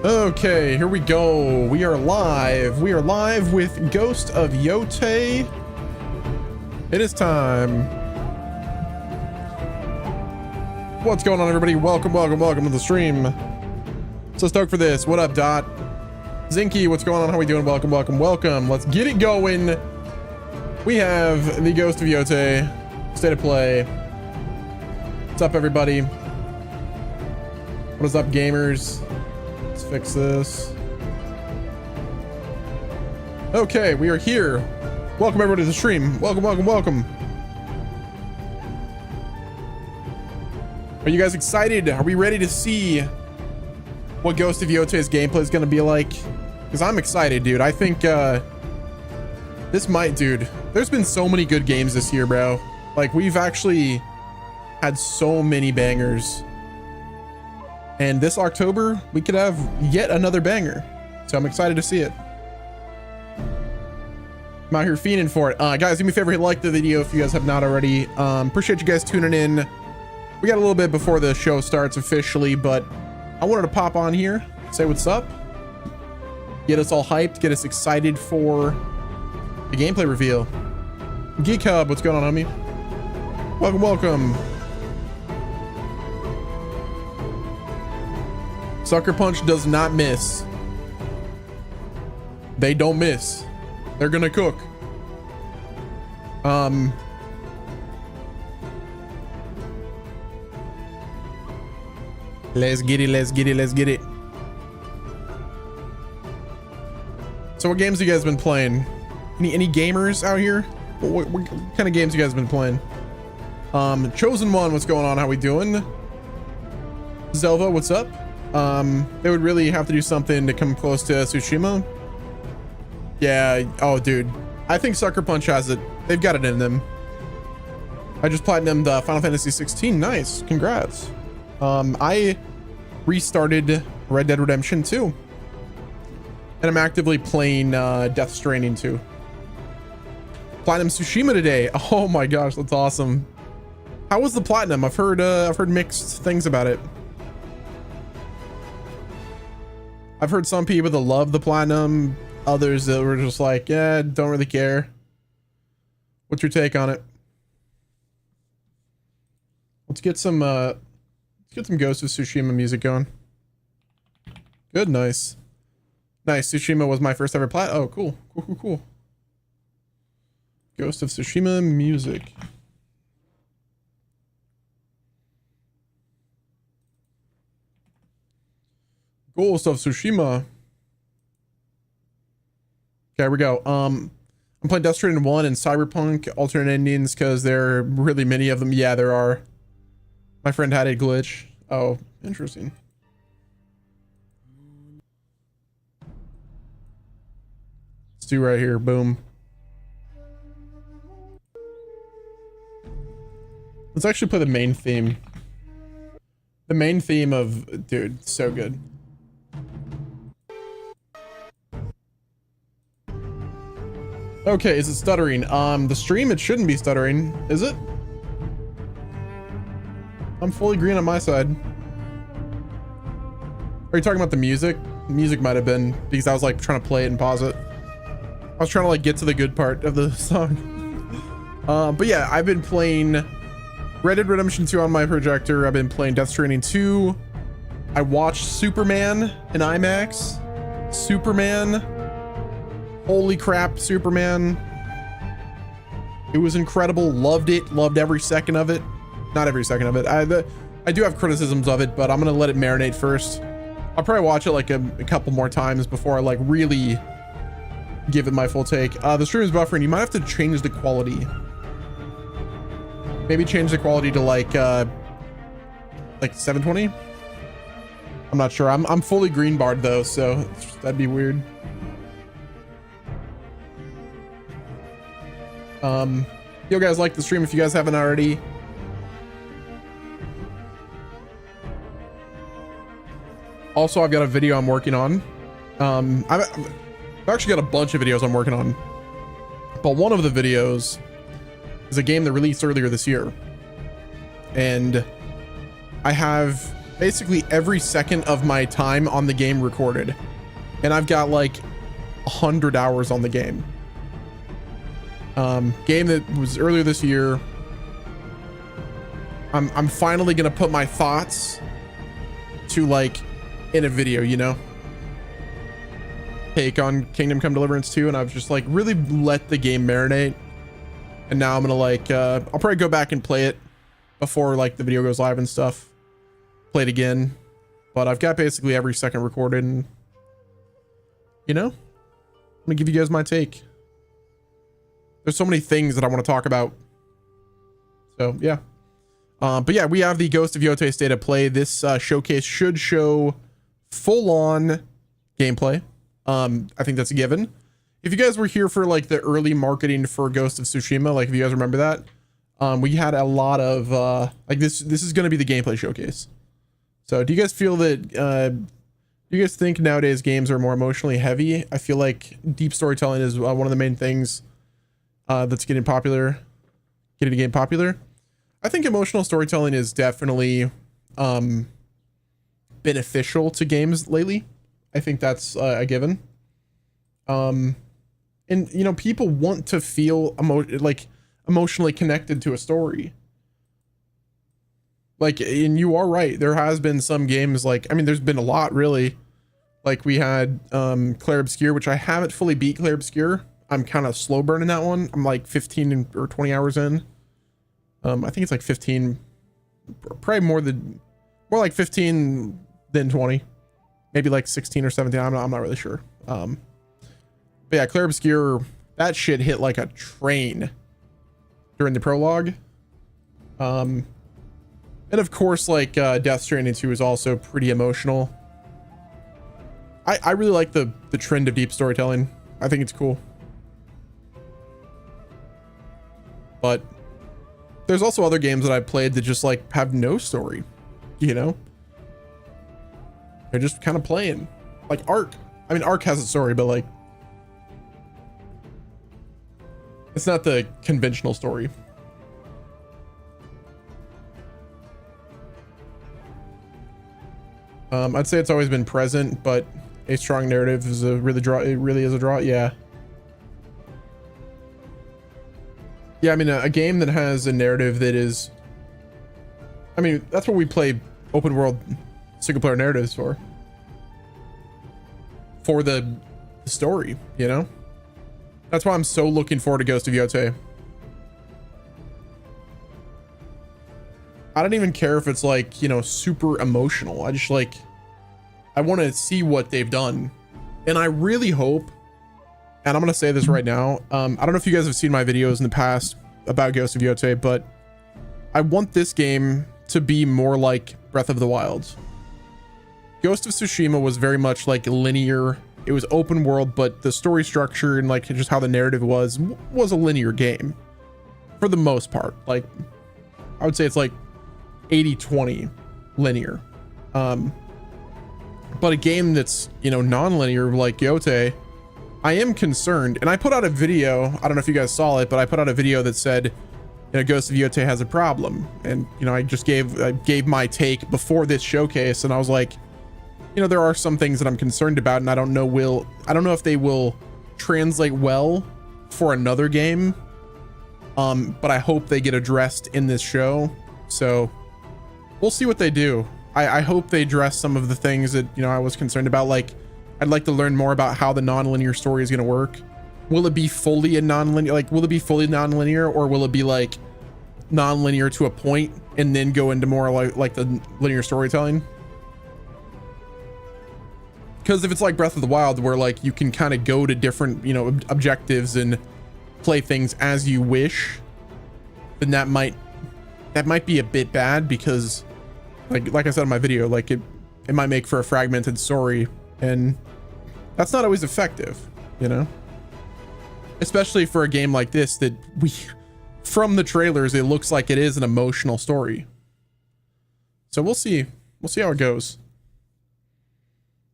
Okay, here we go. We are live. We are live with Ghost of Yotei. It is time. What's going on, everybody? Welcome to the stream. So stoked for this. What up, Dot? Zinky, what's going on? How we doing? Welcome. Let's get it going. We have the Ghost of Yotei State of Play. What's up, everybody? What is up, gamers? Let's fix this. Okay, we are here. Welcome everybody to the stream. Welcome. Are you guys excited? Are we ready to see what Ghost of Yotei's gameplay is going to be like? Because I'm excited, dude. I think this might, dude. There's been so many good games this year, bro. Like, we've actually had so many bangers. And this October, we could have yet another banger. So I'm excited to see it. I'm out here fiending for it. Guys, do me a favor, hit like the video if you guys have not already. Appreciate you guys tuning in. We got a little bit before the show starts officially, but I wanted to pop on here, say what's up, get us all hyped, get us excited for the gameplay reveal. Geek Hub, what's going on, homie? Welcome. Sucker Punch does not miss. They don't miss. They're gonna cook. Let's get it. So what games have you guys been playing? Any gamers out here? What kind of games you guys been playing? Chosen One, what's going on? How we doing? Zelva, what's up? They would really have to do something to come close to Tsushima. Yeah. Oh, dude. I think Sucker Punch has it. They've got it in them. I just platinumed Final Fantasy 16. Nice. Congrats. I restarted Red Dead Redemption 2. And I'm actively playing Death Stranding 2. Platinum Tsushima today. Oh my gosh, that's awesome. How was the platinum? I've heard mixed things about it. I've heard some people that love the platinum, others that were just like, yeah, don't really care. What's your take on it? Let's get some Ghost of Tsushima music going. Good, nice. Tsushima was my first ever plat. Oh, cool. Ghost of Tsushima music. Ghost of Tsushima. Okay, here we go. I'm playing Death Stranding 1 and Cyberpunk alternate endings because there are really many of them. Yeah, there are. My friend had a glitch. Oh, interesting. Let's do right here. Boom. Let's actually play the main theme. The main theme of, dude, so good. Okay, is it stuttering? The stream, it shouldn't be stuttering, is it? I'm fully green on my side. Are you talking about the music? Music might have been, because I was like trying to play it and pause it. I was trying to like get to the good part of the song. But yeah, I've been playing Red Dead Redemption 2 on my projector. I've been playing Death Stranding 2. I watched Superman in IMAX. Superman. Holy crap, Superman. It was incredible. Loved it. Loved every second of it. Not every second of it. I do have criticisms of it, but I'm going to let it marinate first. I'll probably watch it like a couple more times before I like really give it my full take. The stream is buffering. You might have to change the quality. Maybe change the quality to like 720. I'm not sure. I'm fully green barred though, so that'd be weird. You guys like the stream if you guys haven't already. Also, I've got a video I'm working on. I've actually got a bunch of videos I'm working on, but one of the videos is a game that released earlier this year, and I have basically every second of my time on the game recorded, and I've got like 100 hours on the game. Game that was earlier this year. I'm finally gonna put my thoughts to like in a video, you know, take on Kingdom Come Deliverance 2, and I've just like really let the game marinate, and now I'm gonna like I'll probably go back and play it before like the video goes live and stuff, play it again, but I've got basically every second recorded, and you know, I'm gonna give you guys my take. There's so many things that I want to talk about, so yeah. But yeah, we have the Ghost of Yotei State of Play. This showcase should show full-on gameplay. I think that's a given. If you guys were here for like the early marketing for Ghost of Tsushima, like if you guys remember that, we had a lot of like this is going to be the gameplay showcase. So do you guys feel that do you guys think nowadays games are more emotionally heavy? I feel like deep storytelling is one of the main things that's getting the game popular. I think emotional storytelling is definitely beneficial to games lately. I think that's a given. And you know, people want to feel emotionally connected to a story. Like, and you are right, there has been some games, like, I mean, there's been a lot really. Like we had Clair Obscur, which I haven't fully beat Clair Obscur. I'm kind of slow burning that one. I'm like 15 or 20 hours in. I think it's like 15, probably more like 15 than 20, maybe like 16 or 17. I'm not really sure. But yeah, Clair Obscur, that shit hit like a train during the prologue. And of course, like Death Stranding 2 is also pretty emotional. I really like the trend of deep storytelling. I think it's cool. But there's also other games that I've played that just like have no story, you know? They're just kind of playing. Like Ark. I mean, Ark has a story, but like, it's not the conventional story. I'd say it's always been present, but a strong narrative is a really is a draw. Yeah. Yeah, I mean, a game that has a narrative that is, I mean, that's what we play open world single player narratives for the story, you know? That's why I'm so looking forward to Ghost of Yotei. I don't even care if it's like, you know, super emotional. I just like, I want to see what they've done. And I really hope, and I'm going to say this right now. I don't know if you guys have seen my videos in the past about Ghost of Yotei, but I want this game to be more like Breath of the Wild. Ghost of Tsushima was very much like linear. It was open world, but the story structure and like just how the narrative was a linear game for the most part. Like, I would say it's like 80-20 linear. But a game that's, you know, non-linear like Yotei, I am concerned. And I put out a video, I don't know if you guys saw it, but I put out a video that said, you know, Ghost of Yotei has a problem. And, you know, I just gave my take before this showcase, and I was like, you know, there are some things that I'm concerned about, and I don't know if they will translate well for another game. But I hope they get addressed in this show. So we'll see what they do. I hope they address some of the things that, you know, I was concerned about. Like, I'd like to learn more about how the non-linear story is going to work. Will it be fully a non-linear, like, will it be fully non-linear, or will it be like non-linear to a point and then go into more like the linear storytelling? Because if it's like Breath of the Wild, where like you can kind of go to different, you know, objectives and play things as you wish, then that might be a bit bad, because like I said in my video, like it might make for a fragmented story, and that's not always effective, you know, especially for a game like this that from the trailers, it looks like it is an emotional story. So we'll see how it goes.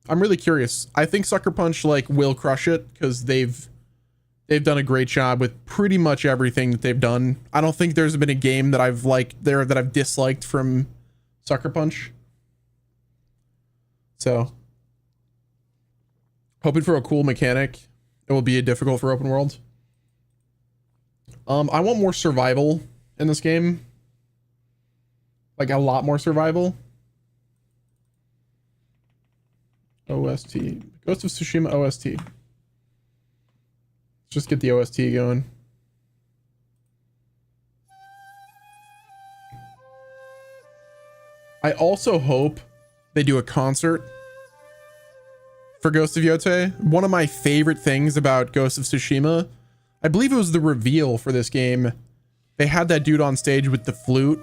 I'm really curious. I think Sucker Punch like will crush it, because they've done a great job with pretty much everything that they've done. I don't think there's been a game that I've disliked from Sucker Punch. So hoping for a cool mechanic. It will be difficult for open world. I want more survival in this game. Like a lot more survival. OST. Ghost of Tsushima OST. Let's just get the OST going. I also hope they do a concert for Ghost of Yotei. One of my favorite things about Ghost of Tsushima, I believe it was the reveal for this game. They had that dude on stage with the flute,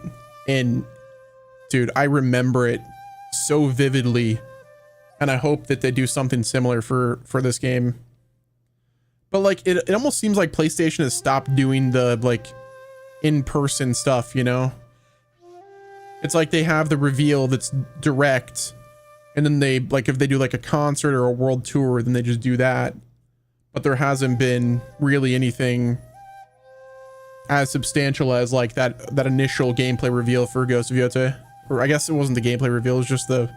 and dude, I remember it so vividly. And I hope that they do something similar for this game. But like, it almost seems like PlayStation has stopped doing the like in-person stuff, you know? It's like they have the reveal that's direct, and then they like, if they do like a concert or a world tour, then they just do that. But there hasn't been really anything as substantial as like that initial gameplay reveal for Ghost of Yotei. Or I guess it wasn't the gameplay reveal, it was just the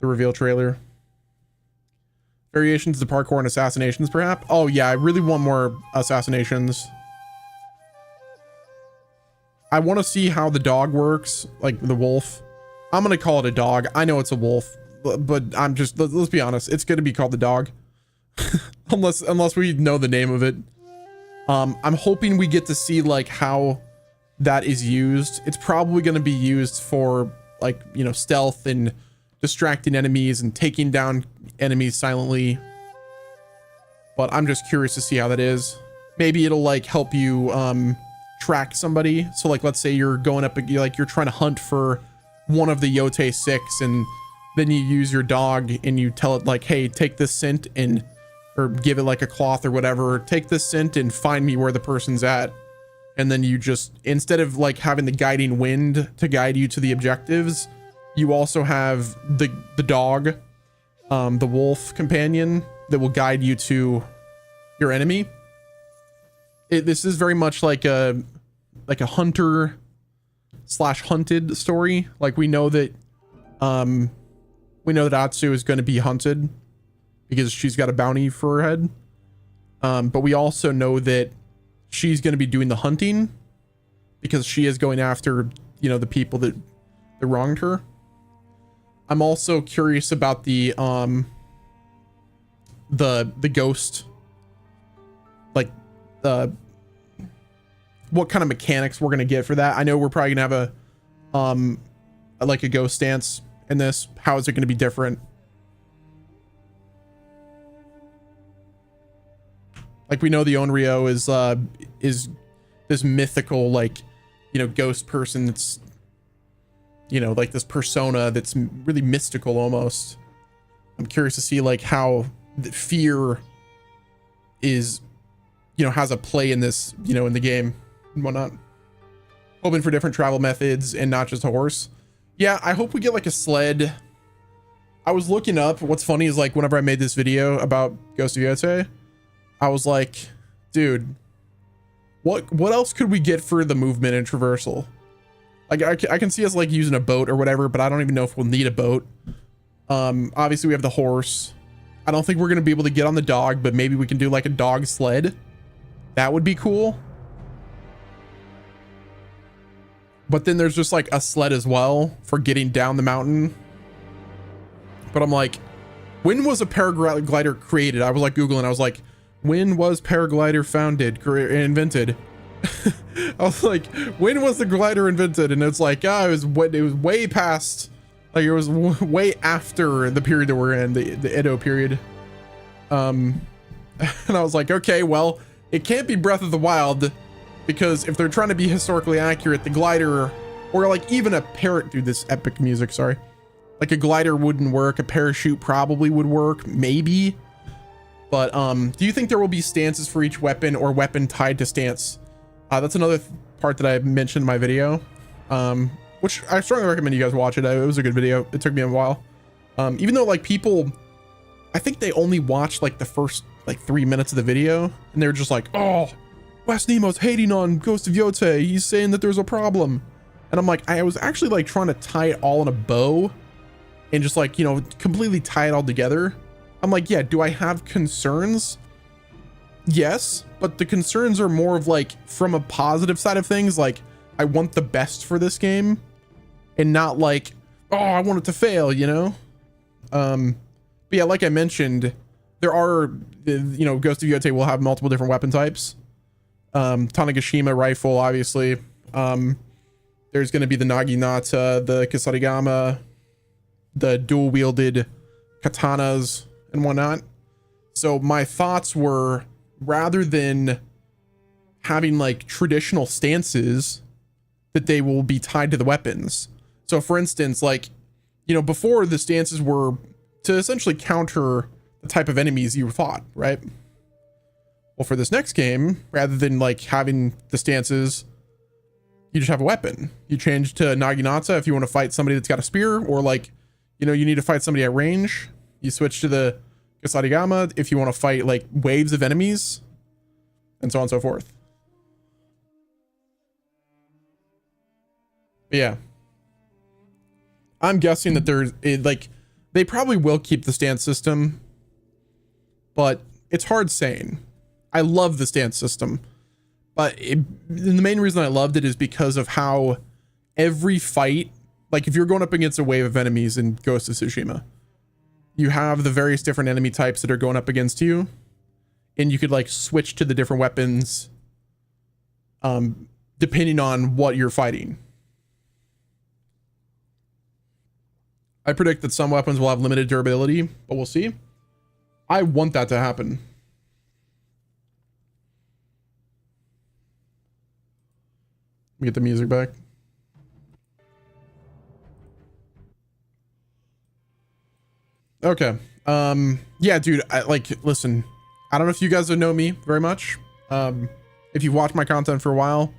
reveal trailer. Variations to parkour and assassinations, perhaps. Oh yeah, I really want more assassinations. I want to see how the dog works, like the wolf. I'm gonna call it a dog. I know it's a wolf, but I'm just, let's be honest, it's gonna be called the dog. unless we know the name of it. I'm hoping we get to see like how that is used. It's probably going to be used for like, you know, stealth and distracting enemies and taking down enemies silently. But I'm just curious to see how that is. Maybe it'll like help you track somebody. So like, let's say you're going up, like you're trying to hunt for one of the Yotei 6, and then you use your dog and you tell it like, hey, take this scent and, or give it like a cloth or whatever, take this scent and find me where the person's at. And then you just, instead of like having the guiding wind to guide you to the objectives, you also have the dog, the wolf companion that will guide you to your enemy. This is very much like a hunter / hunted story. Like we know that Atsu is going to be hunted because she's got a bounty for her head. But we also know that she's going to be doing the hunting because she is going after, you know, the people that wronged her. I'm also curious about the ghost, like what kind of mechanics we're going to get for that. I know we're probably going to have like a ghost stance in this. How is it going to be different? Like we know the Onryo is this mythical, like, you know, ghost person that's, you know, like this persona that's really mystical almost. I'm curious to see like how the fear is, you know, has a play in this, you know, in the game and whatnot. Hoping for different travel methods and not just a horse. Yeah, I hope we get like a sled. I was looking up, what's funny is like whenever I made this video about Ghost of Yotei, I was like, dude, what else could we get for the movement and traversal? Like I can see us like using a boat or whatever, but I don't even know if we'll need a boat. Obviously we have the horse. I don't think we're going to be able to get on the dog, but maybe we can do like a dog sled. That would be cool. But then there's just like a sled as well for getting down the mountain. But I'm like, when was a paraglider created? I was like Googling, I was like, when was paraglider invented? I was like, when was the glider invented? And it's like, it was way past, like it was way after the period that we're in, the Edo period. And I was like, okay, well, it can't be Breath of the Wild, because if they're trying to be historically accurate, the glider, or like even a parrot, dude, this epic music, sorry. Like a glider wouldn't work. A parachute probably would work, maybe. But do you think there will be stances for each weapon or weapon tied to stance? That's another part that I mentioned in my video, which I strongly recommend you guys watch it. It was a good video. It took me a while. Even though like people, I think they only watched like the first like 3 minutes of the video, and they were just like, oh, WesNemo's hating on Ghost of Yotei. He's saying that there's a problem. And I'm like, I was actually like trying to tie it all in a bow and just like, you know, completely tie it all together. I'm like, yeah, do I have concerns? Yes, but the concerns are more of like from a positive side of things. Like, I want the best for this game and not like, oh, I want it to fail, you know? But yeah, like I mentioned, there are, you know, Ghost of Yotei will have multiple different weapon types. Tanegashima rifle, obviously. There's going to be the Naginata, the Kasarigama, the dual wielded katanas and whatnot. So my thoughts were, rather than having like traditional stances, that they will be tied to the weapons. So for instance, like, you know, before the stances were to essentially counter the type of enemies you fought, right? Well, for this next game, rather than like having the stances, you just have a weapon. You change to Naginata if you want to fight somebody that's got a spear, or like, you know, you need to fight somebody at range. You switch to the Kasarigama if you want to fight like waves of enemies, and so on and so forth. But yeah, I'm guessing that there's like, they probably will keep the stance system, but it's hard saying. I love the stance system, but the main reason I loved it is because of how every fight, like if you're going up against a wave of enemies in Ghost of Tsushima, you have the various different enemy types that are going up against you, and you could like switch to the different weapons depending on what you're fighting. I predict that some weapons will have limited durability, but we'll see. I want that to happen. Let me get the music back. Okay. Yeah, dude, listen, I don't know if you guys know me very much. If you've watched my content for a while,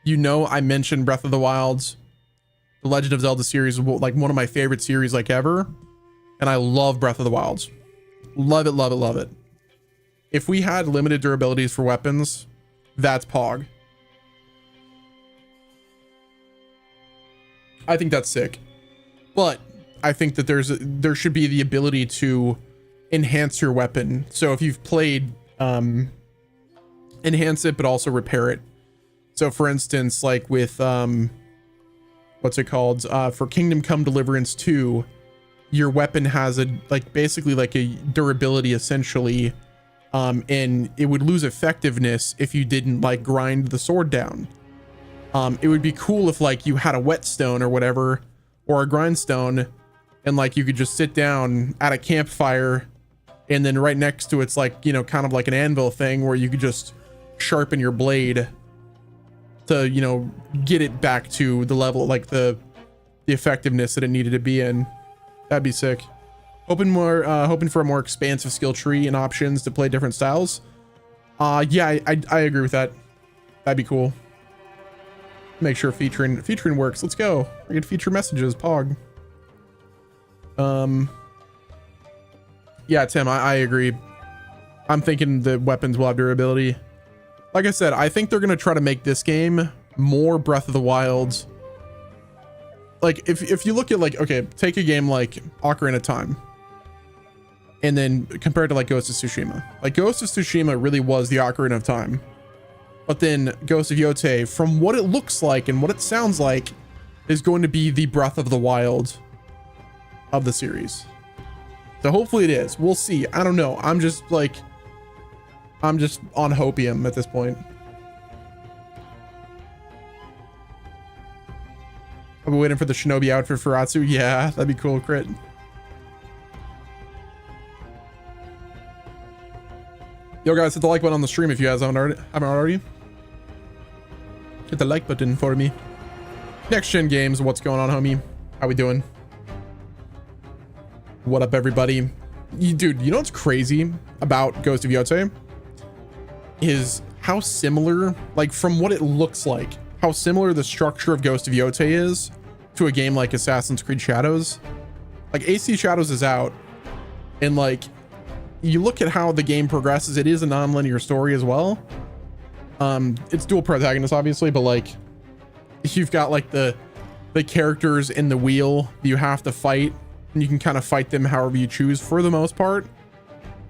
you know I mentioned Breath of the Wild's The Legend of Zelda series, like one of my favorite series like ever. And I love Breath of the Wild. Love it, love it, love it. If we had limited durabilities for weapons, that's Pog. I think that's sick. But I think that there should be the ability to enhance your weapon. So if you've played, enhance it, but also repair it. So for instance, like with, what's it called? For Kingdom Come Deliverance 2, your weapon has a, like, basically like a durability essentially. And it would lose effectiveness if you didn't like grind the sword down. It would be cool if like you had a whetstone or whatever, or a grindstone, and like you could just sit down at a campfire, and then right next to it's like, you know, kind of like an anvil thing where you could just sharpen your blade to, you know, get it back to the level, like the effectiveness that it needed to be in. That'd be sick. Hoping for a more expansive skill tree and options to play different styles. Yeah, I agree with that. That'd be cool. Make sure featuring works. Let's go. We get feature messages. Pog. Yeah, Tim, I agree. I'm thinking the weapons will have durability. Like I said, I think they're gonna try to make this game more Breath of the Wild. Like if you look at like, okay, take a game like Ocarina of Time, and then compared to like Ghost of Tsushima. Like Ghost of Tsushima really was the Ocarina of Time. But then Ghost of Yotei, from what it looks like and what it sounds like, is going to be the Breath of the Wild of the series. So hopefully it is. We'll see. I don't know. I'm just on hopium at this point. I'm waiting for the Shinobi outfit for Atsu. Yeah, that'd be cool. Crit. Yo guys, hit the like button on the stream if you guys haven't already. Hit the like button for me. Next gen games, what's going on, homie? How we doing? What up, everybody? Dude, you know what's crazy about Ghost of Yotei? Is how similar, like from what it looks like, how similar the structure of Ghost of Yotei is to a game like Assassin's Creed Shadows. Like AC Shadows is out, and like you look at how the game progresses, it is a non-linear story as well. It's dual protagonists obviously, but like you've got like the characters in the wheel you have to fight and you can kind of fight them however you choose for the most part.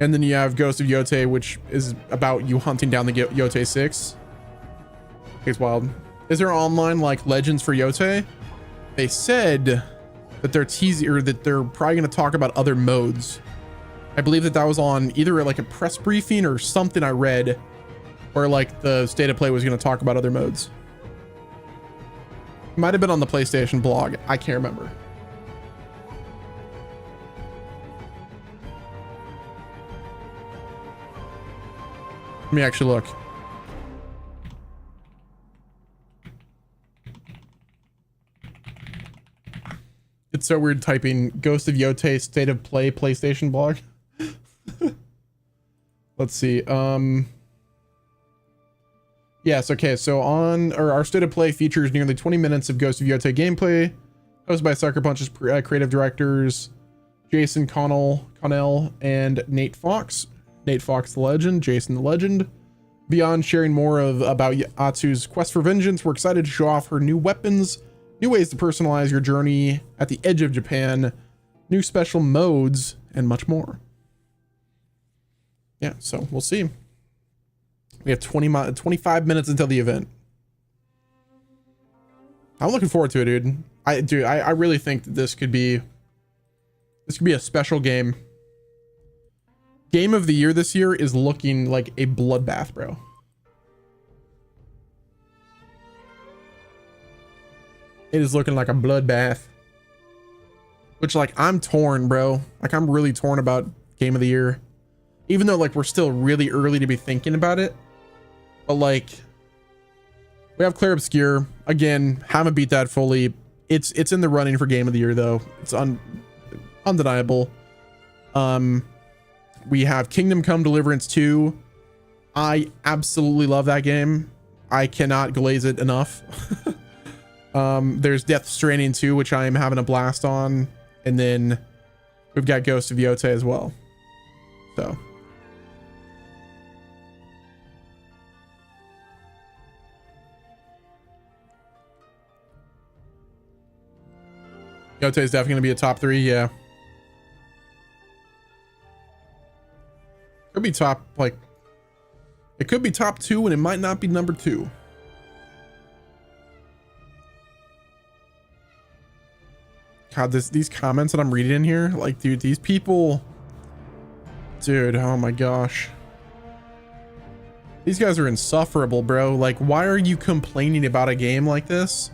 And then you have Ghost of Yotei, which is about you hunting down the Yotei 6. It's wild. Is there online like Legends for Yotei? They said that they're teasing, or that they're probably going to talk about other modes. I believe that was on either like a press briefing or something I read, where like the state of play was going to talk about other modes. Might have been on the PlayStation blog. I can't remember. Let me actually look. It's so weird typing Ghost of Yotei state of play PlayStation blog. Let's see. Yes, okay. So our state of play features nearly 20 minutes of Ghost of Yotei gameplay, hosted by Sucker Punch's creative directors Jason Connell and Nate Fox. Nate Fox the legend, Jason the legend. Beyond sharing more about Atsu's quest for vengeance, we're excited to show off her new weapons, new ways to personalize your journey at the edge of Japan, new special modes, and much more. Yeah, so we'll see. We have 25 minutes until the event. I'm looking forward to it, dude. I really think that this could be a special game. Game of the year this year is looking like a bloodbath, bro. It is looking like a bloodbath. Which, like, I'm torn, bro. Like, I'm really torn about game of the year. Even though, like, we're still really early to be thinking about it. But, like, we have Clair Obscur. Again, haven't beat that fully. It's in the running for game of the year, though. It's undeniable. We have Kingdom Come Deliverance 2. I absolutely love that game. I cannot glaze it enough. There's Death Stranding 2, which I am having a blast on. And then we've got Ghost of Yotei as well. So. Yotei is definitely going to be a top 3, yeah. Could be top, like, it could be top 2 and it might not be number 2. God, these comments that I'm reading in here, like, dude, these people, dude, oh my gosh. These guys are insufferable, bro. Like, why are you complaining about a game like this?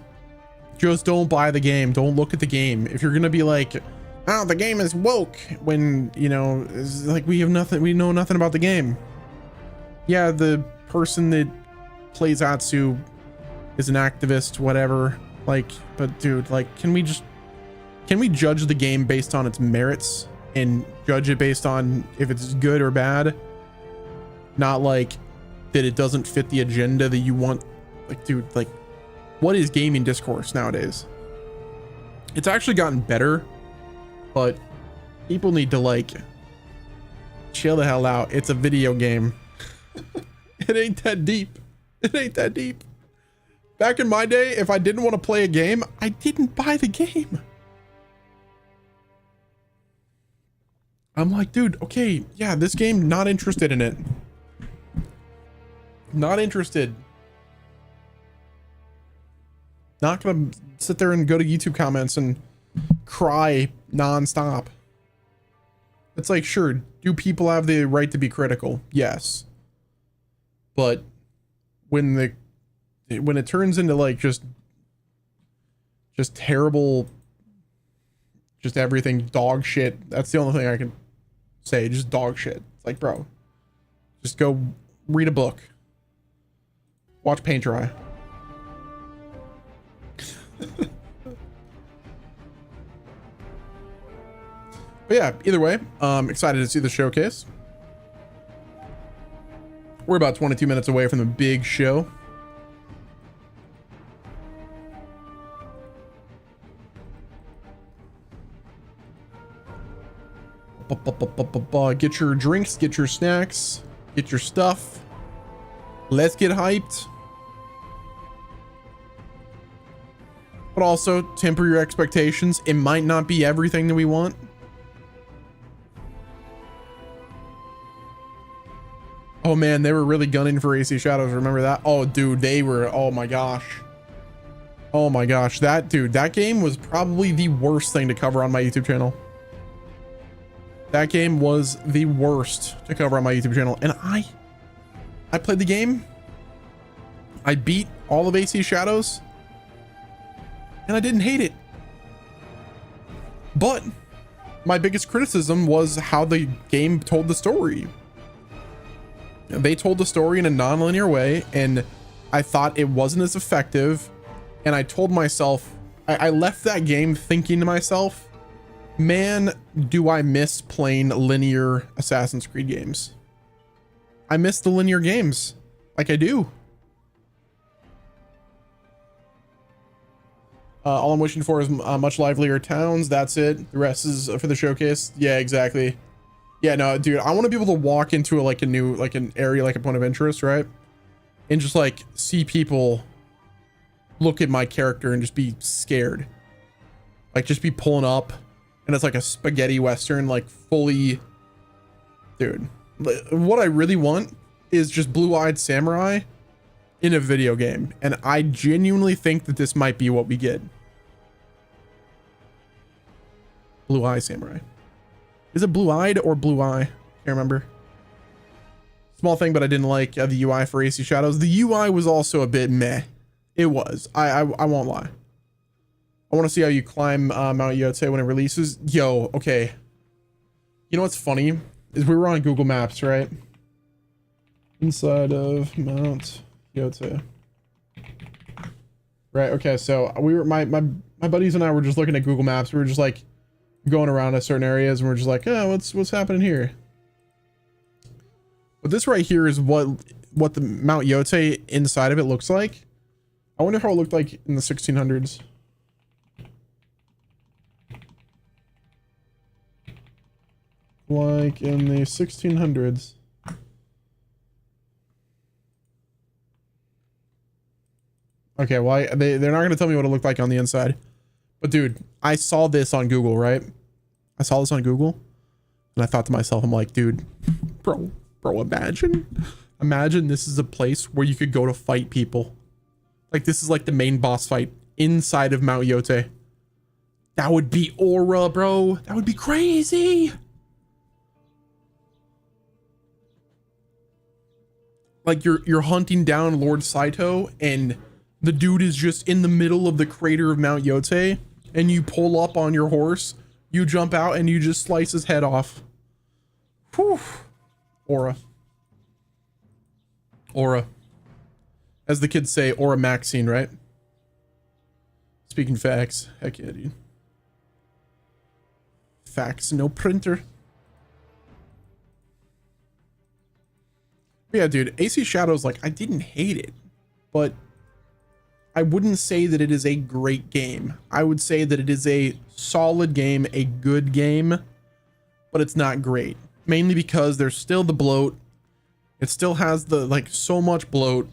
Just don't buy the game. Don't look at the game. If you're gonna be like, oh, the game is woke, when, you know, it's like, we know nothing about the game. Yeah, the person that plays Atsu is an activist, whatever. Like, but dude, like, can we judge the game based on its merits and judge it based on if it's good or bad? Not like that it doesn't fit the agenda that you want. Like, dude, like, what is gaming discourse nowadays? It's actually gotten better, but people need to, like, chill the hell out. It's a video game. It ain't that deep. It ain't that deep. Back in my day, if I didn't want to play a game, I didn't buy the game. I'm like, dude, okay, yeah, this game, not interested in it. Not interested. Not gonna sit there and go to YouTube comments and cry nonstop. It's like, sure, do people have the right to be critical? Yes. But when it turns into, like, just terrible, just everything dog shit, that's the only thing I can say. Just dog shit. It's like, bro, just go read a book, watch paint dry. But yeah, either way, excited to see the showcase. We're about 22 minutes away from the big show. Get your drinks, get your snacks, get your stuff. Let's get hyped. but also temper your expectations. It might not be everything that we want. Oh man, they were really gunning for AC Shadows. Remember that? Oh dude, they were, oh my gosh. Oh my gosh, that game was probably the worst thing to cover on my YouTube channel. That game was the worst to cover on my YouTube channel. And I played the game. I beat all of AC Shadows. And I didn't hate it. But my biggest criticism was how the game told the story. They told the story in a non-linear way, and I thought it wasn't as effective. And I told myself, I left that game thinking to myself, man, do I miss playing linear Assassin's Creed games. I miss the linear games, like I do. All I'm wishing for is much livelier towns. That's it. The rest is for the showcase. Yeah, exactly. Yeah, no, dude, I want to be able to walk into an area, like a point of interest, right? And just like see people look at my character and just be scared. Like just be pulling up and it's like a spaghetti Western, like fully, dude, what I really want is just blue-eyed samurai in a video game. And I genuinely think that this might be what we get. Blue-eye samurai. Is it blue-eyed or blue-eye? Can't remember. Small thing, but I didn't like the UI for AC Shadows. The UI was also a bit meh. It was. I won't lie. I want to see how you climb Mount Yotei when it releases. Yo, okay. You know what's funny? Is we were on Google Maps, right? Inside of Mount Yotei. Right, okay, so we were my buddies and I were just looking at Google Maps. We were just like going around to certain areas and we're just like, oh, what's happening here? But this right here is what the Mount Yotei inside of it looks like. I wonder how it looked like in the 1600s. Like in the 1600s. Okay, well, they're not going to tell me what it looked like on the inside. But dude, I saw this on Google, right? I saw this on Google. And I thought to myself, I'm like, dude, bro, imagine this is a place where you could go to fight people. Like this is like the main boss fight inside of Mount Yotei. That would be aura, bro. That would be crazy. Like you're hunting down Lord Saito and the dude is just in the middle of the crater of Mount Yotei and you pull up on your horse, you jump out and you just slice his head off. Whew. Aura. Aura. As the kids say, Aura Maxine, right? Speaking facts. Heck yeah, dude. Facts, no printer. But yeah, dude, AC Shadows, like, I didn't hate it, but I wouldn't say that it is a great game. I would say that it is a solid game, a good game, but it's not great. Mainly because there's still the bloat. It still has the, like, so much bloat.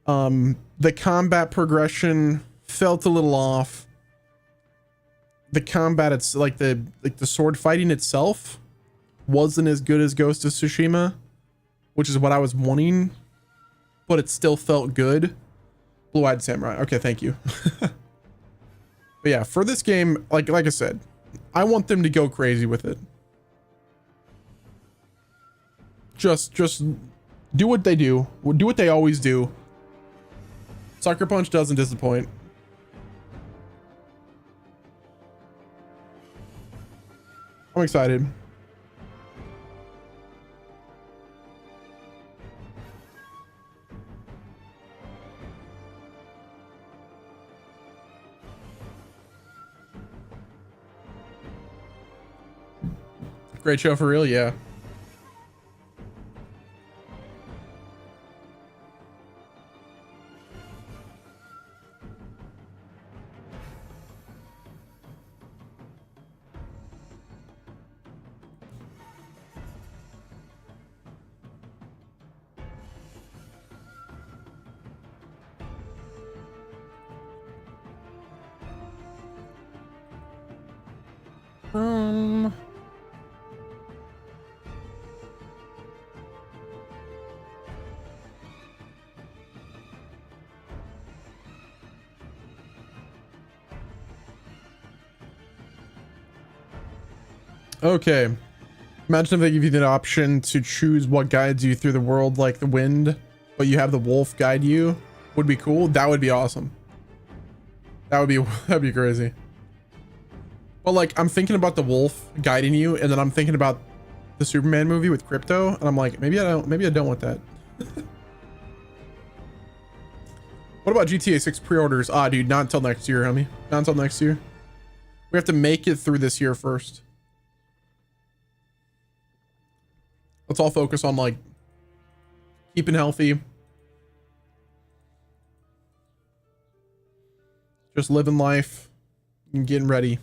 The combat progression felt a little off. The combat, it's like the sword fighting itself wasn't as good as Ghost of Tsushima, which is what I was wanting, but it still felt good. Blue-eyed samurai. Okay, thank you. But yeah, for this game, like I said, I want them to go crazy with it. Just do what they do. Do what they always do. Sucker Punch doesn't disappoint. I'm excited. Great show for real, yeah. Um. Okay. Imagine if they give you the option to choose what guides you through the world like the wind, but you have the wolf guide you. Would be cool. That would be awesome. That'd be crazy. But like, I'm thinking about the wolf guiding you, and then I'm thinking about the Superman movie with Crypto, and I'm like, maybe I don't want that. What about GTA 6 pre-orders? Ah, dude, not until next year, homie. Not until next year. We have to make it through this year first. Let's all focus on like keeping healthy. Just living life and getting ready.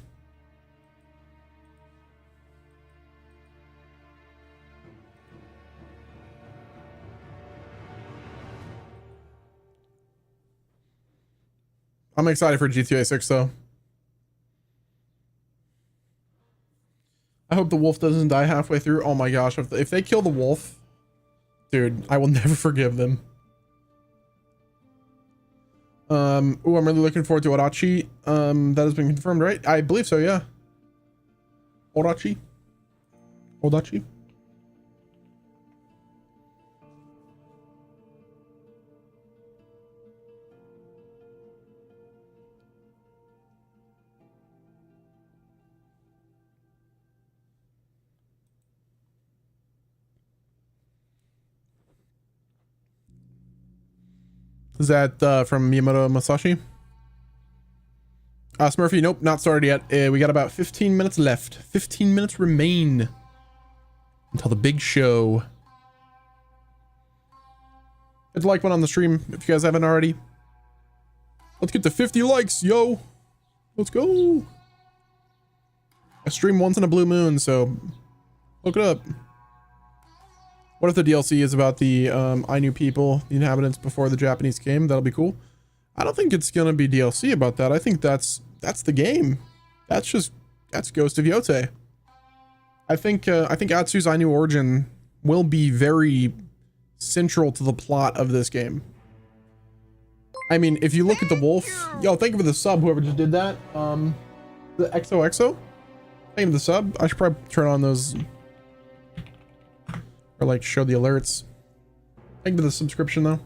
I'm excited for GTA 6 though. I hope the wolf doesn't die halfway through. Oh my gosh, if they kill the wolf, dude, I will never forgive them. I'm really looking forward to Orachi. That has been confirmed, right? I believe so, yeah. Orachi. Is that from Miyamoto Masashi? Smurfy, nope, not started yet. We got about 15 minutes left. 15 minutes remain until the big show. Hit the like button on the stream if you guys haven't already. Let's get to 50 likes, yo. Let's go. I stream once in a blue moon, so look it up. What if the DLC is about the Ainu people, the inhabitants before the Japanese came? That'll be cool. I don't think it's gonna be DLC about that. I think that's the game. That's Ghost of Yotei. I think Atsu's Ainu origin will be very central to the plot of this game. I mean, if you look at the wolf, yo, thank you for the sub, whoever just did that. The XOXO, thank you for the sub. I should probably turn on those. Or like show the alerts. Thank you for the subscription though.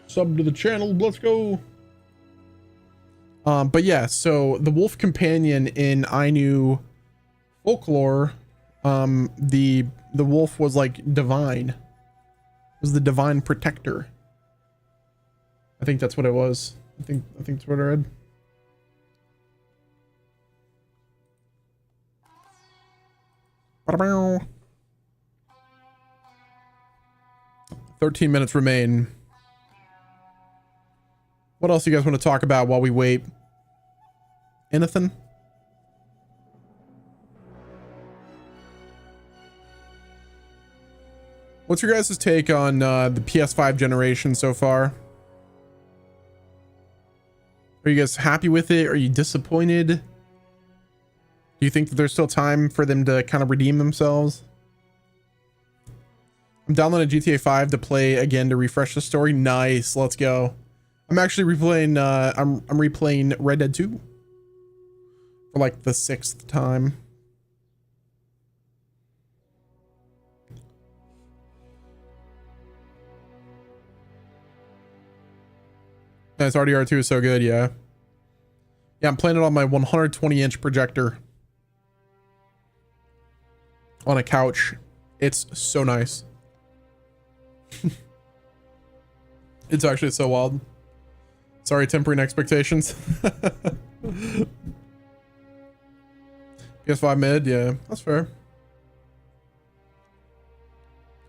Sub to the channel, let's go. But yeah, so the wolf companion in Ainu folklore, the wolf was like divine. It was the divine protector. I think that's what it was. I think that's what I read. 13 minutes remain. What else do you guys want to talk about while we wait? Anything? What's your guys' take on the PS5 generation so far? Are you guys happy with it? Are you disappointed? Do you think that there's still time for them to kind of redeem themselves? I'm downloading GTA 5 to play again to refresh the story. Nice, let's go. I'm actually replaying I'm replaying Red Dead 2 for like the 6th time. Nice, RDR2 is so good, yeah. Yeah, I'm playing it on my 120-inch projector on a couch. It's so nice. It's actually so wild. Sorry, tempering expectations. PS5 mid, yeah, that's fair.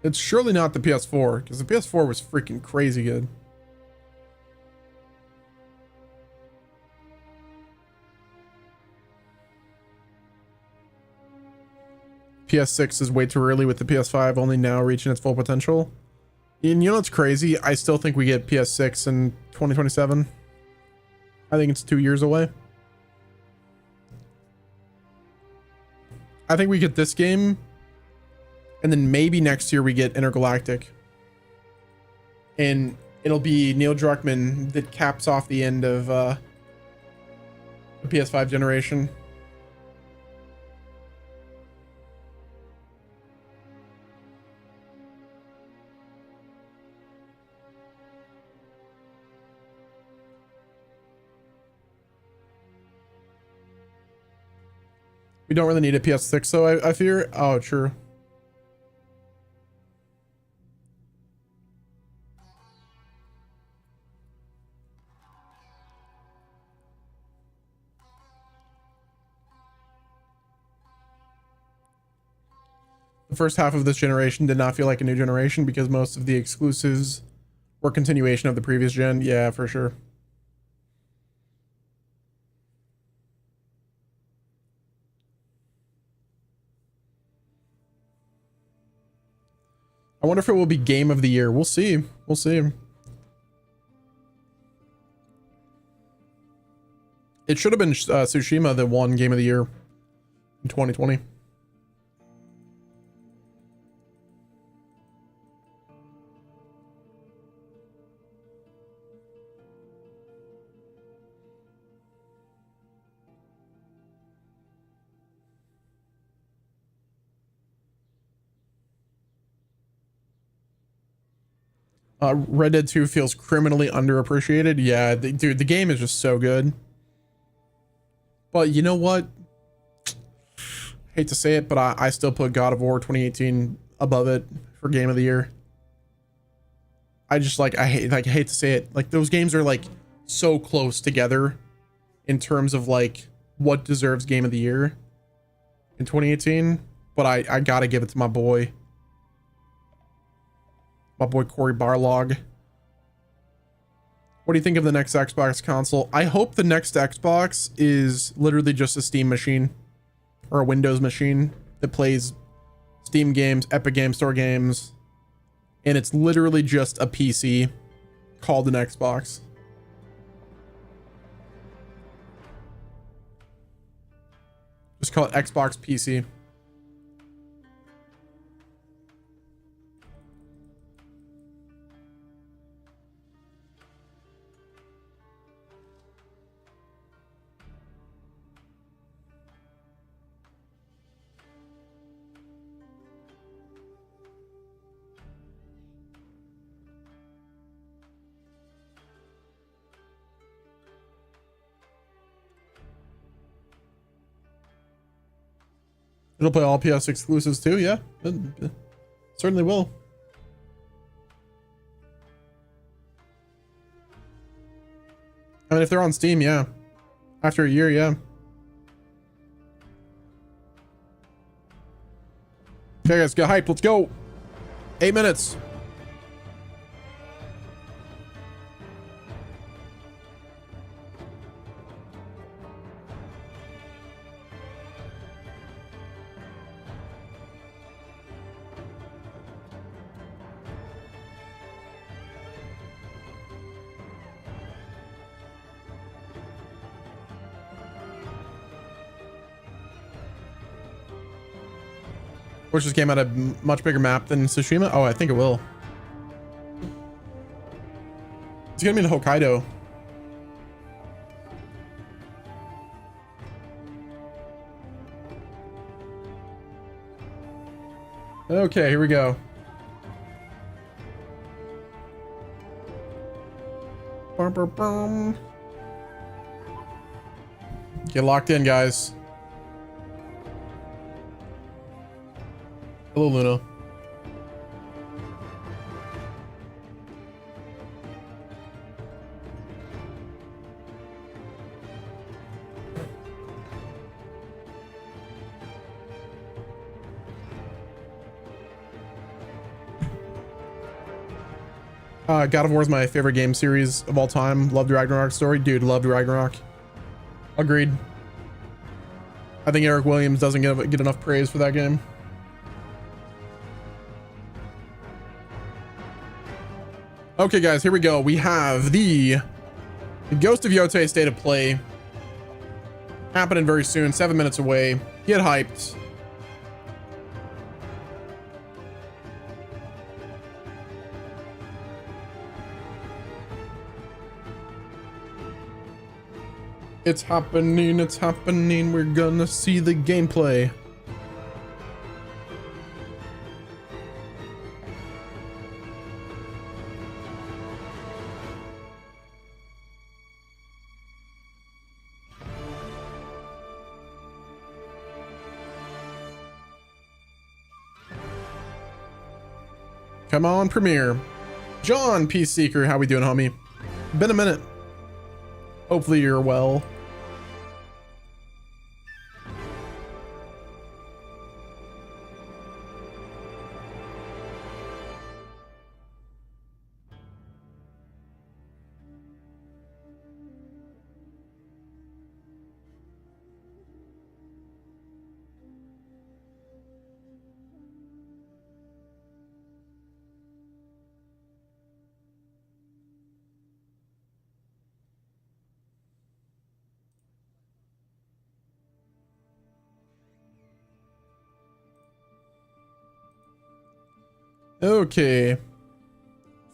It's surely not the PS4, because the PS4 was freaking crazy good. PS6 is way too early with the PS5 only now reaching its full potential. And you know what's crazy? I still think we get PS6 in 2027. I think it's 2 years away. I think we get this game, and then maybe next year we get Intergalactic. And it'll be Neil Druckmann that caps off the end of the PS5 generation. We don't really need a PS6 though, I fear. Oh, true. The first half of this generation did not feel like a new generation because most of the exclusives were continuation of the previous gen. Yeah, for sure. I wonder if it will be game of the year. We'll see. We'll see. It should have been Tsushima that won game of the year in 2020. Red Dead 2 feels criminally underappreciated. Yeah, dude, the game is just so good. But you know what? Hate to say it, but I still put God of War 2018 above it for game of the year. I just I hate to say it. Like, those games are like so close together in terms of like what deserves game of the year in 2018. But I gotta give it to my boy. My boy Cory Barlog. What do you think of the next Xbox console? I hope the next Xbox is literally just a Steam machine or a Windows machine that plays Steam games, Epic Game Store games, and it's literally just a PC called an Xbox. Just call it Xbox PC. It'll play all PS exclusives too, yeah. It certainly will. I mean, if they're on Steam, yeah. After a year, yeah. Okay, guys, get hyped. Let's go. 8 minutes. Which just came out a much bigger map than Tsushima? Oh, I think it will. It's gonna be in Hokkaido. Okay, here we go. Bum, bum, bum. Get locked in, guys. Hello, Luna. God of War is my favorite game series of all time. Loved Ragnarok story. Dude, loved Ragnarok. Agreed. I think Eric Williams doesn't get enough praise for that game. Okay, guys, here we go. We have the Ghost of Yotei State of Play happening very soon. 7 minutes away. Get hyped. It's happening, it's happening. We're gonna see the gameplay. Come on, Premiere. John, Peace Seeker, how we doing, homie? Been a minute. Hopefully you're well. Okay.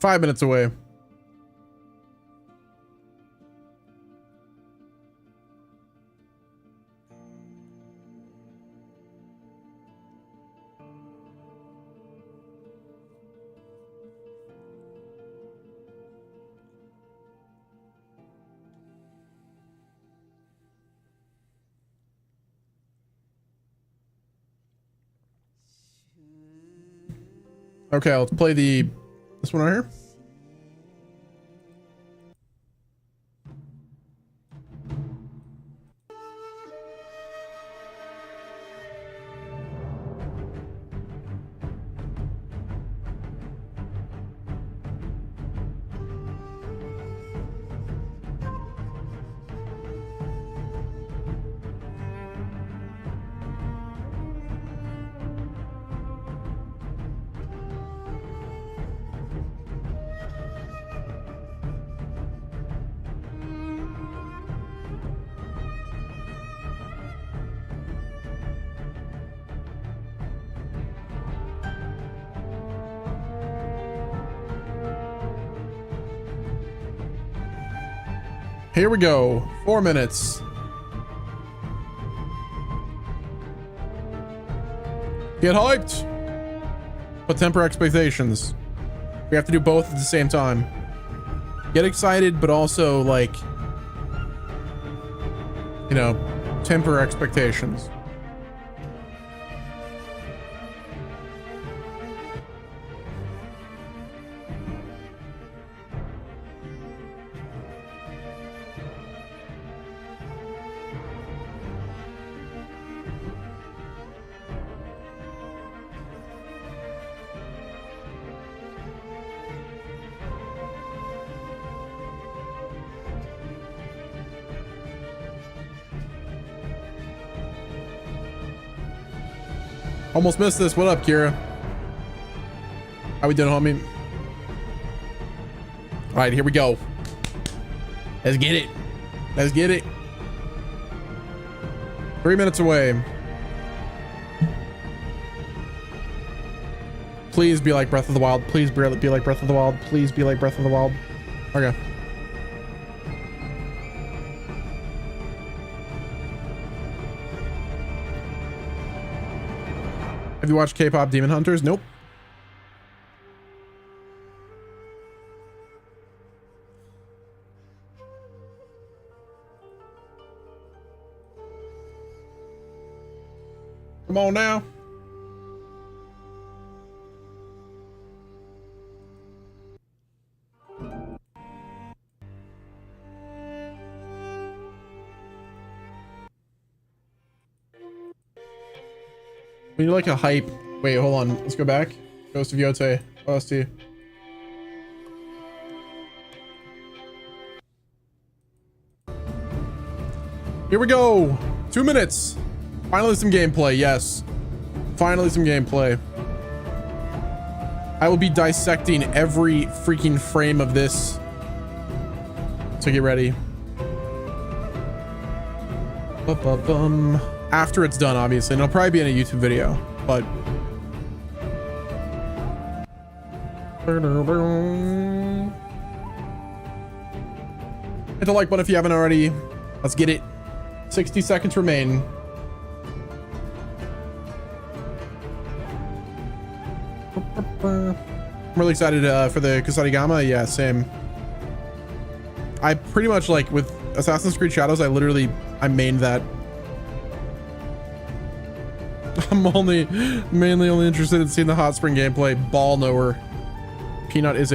5 minutes away. Okay, let's play this one right here. Here we go. 4 minutes. Get hyped. But temper expectations. We have to do both at the same time. Get excited, but also, like, you know, temper expectations. Almost missed this. What up, Kira? How we doing, homie? All right, here we go. Let's get it. Let's get it. 3 minutes away. Please be like Breath of the Wild. Please be like Breath of the Wild. Please be like Breath of the Wild. Okay. Have you watched K-pop Demon Hunters? Nope. Come on now. We need like a hype. Wait, hold on. Let's go back. Ghost of Yotei. OST. Here we go. 2 minutes. Finally some gameplay. Yes. Finally some gameplay. I will be dissecting every freaking frame of this. So get ready. After it's done, obviously, and it'll probably be in a YouTube video, but hit the like button if you haven't already. Let's get it. 60 seconds remain. I'm really excited for the Kusarigama. Yeah, same. I pretty much, like, with Assassin's Creed Shadows, I mained that. I'm mainly only interested in seeing the hot spring gameplay. Ball knower. Peanut is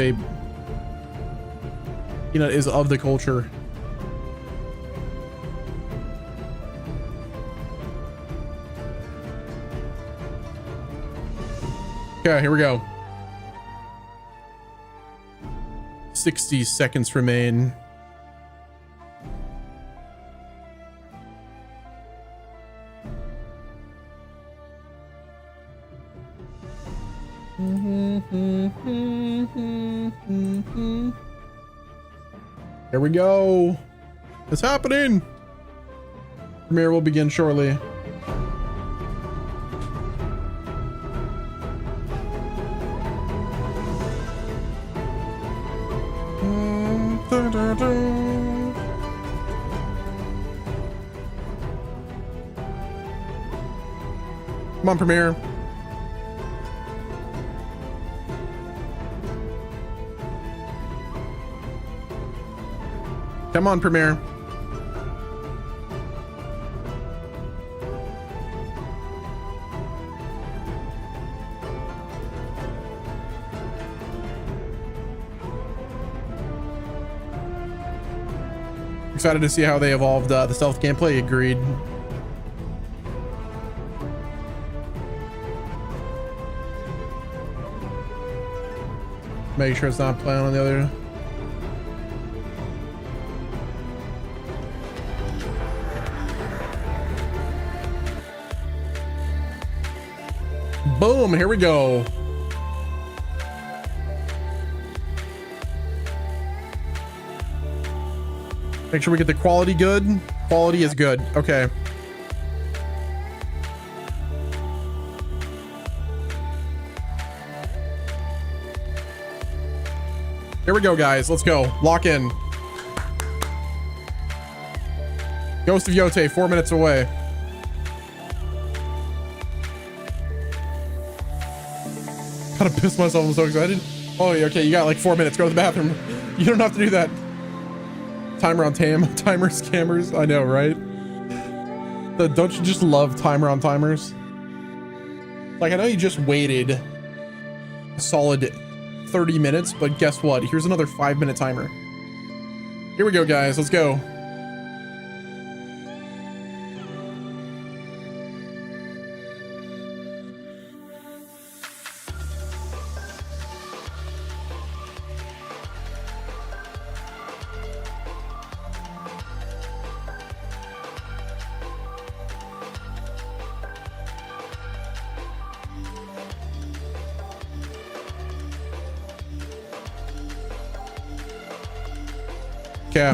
of the culture. Okay, here we go. 60 seconds remain. Here we go. It's happening. Premiere will begin shortly. Come on, Premiere. Come on, Premiere. Excited to see how they evolved the stealth gameplay. Agreed. Make sure it's not playing on the other. Boom, here we go. Make sure we get the quality good. Quality is good. Okay. Here we go, guys. Let's go. Lock in. Ghost of Yotei, 4 minutes away. Gotta piss myself. I'm so excited. Oh, okay. You got like 4 minutes. Go to the bathroom. You don't have to do that. Timer on timer scammers. I know, right? Don't you just love timer on timers? Like, I know you just waited a solid 30 minutes, but guess what? Here's another 5-minute timer. Here we go, guys. Let's go. Okay.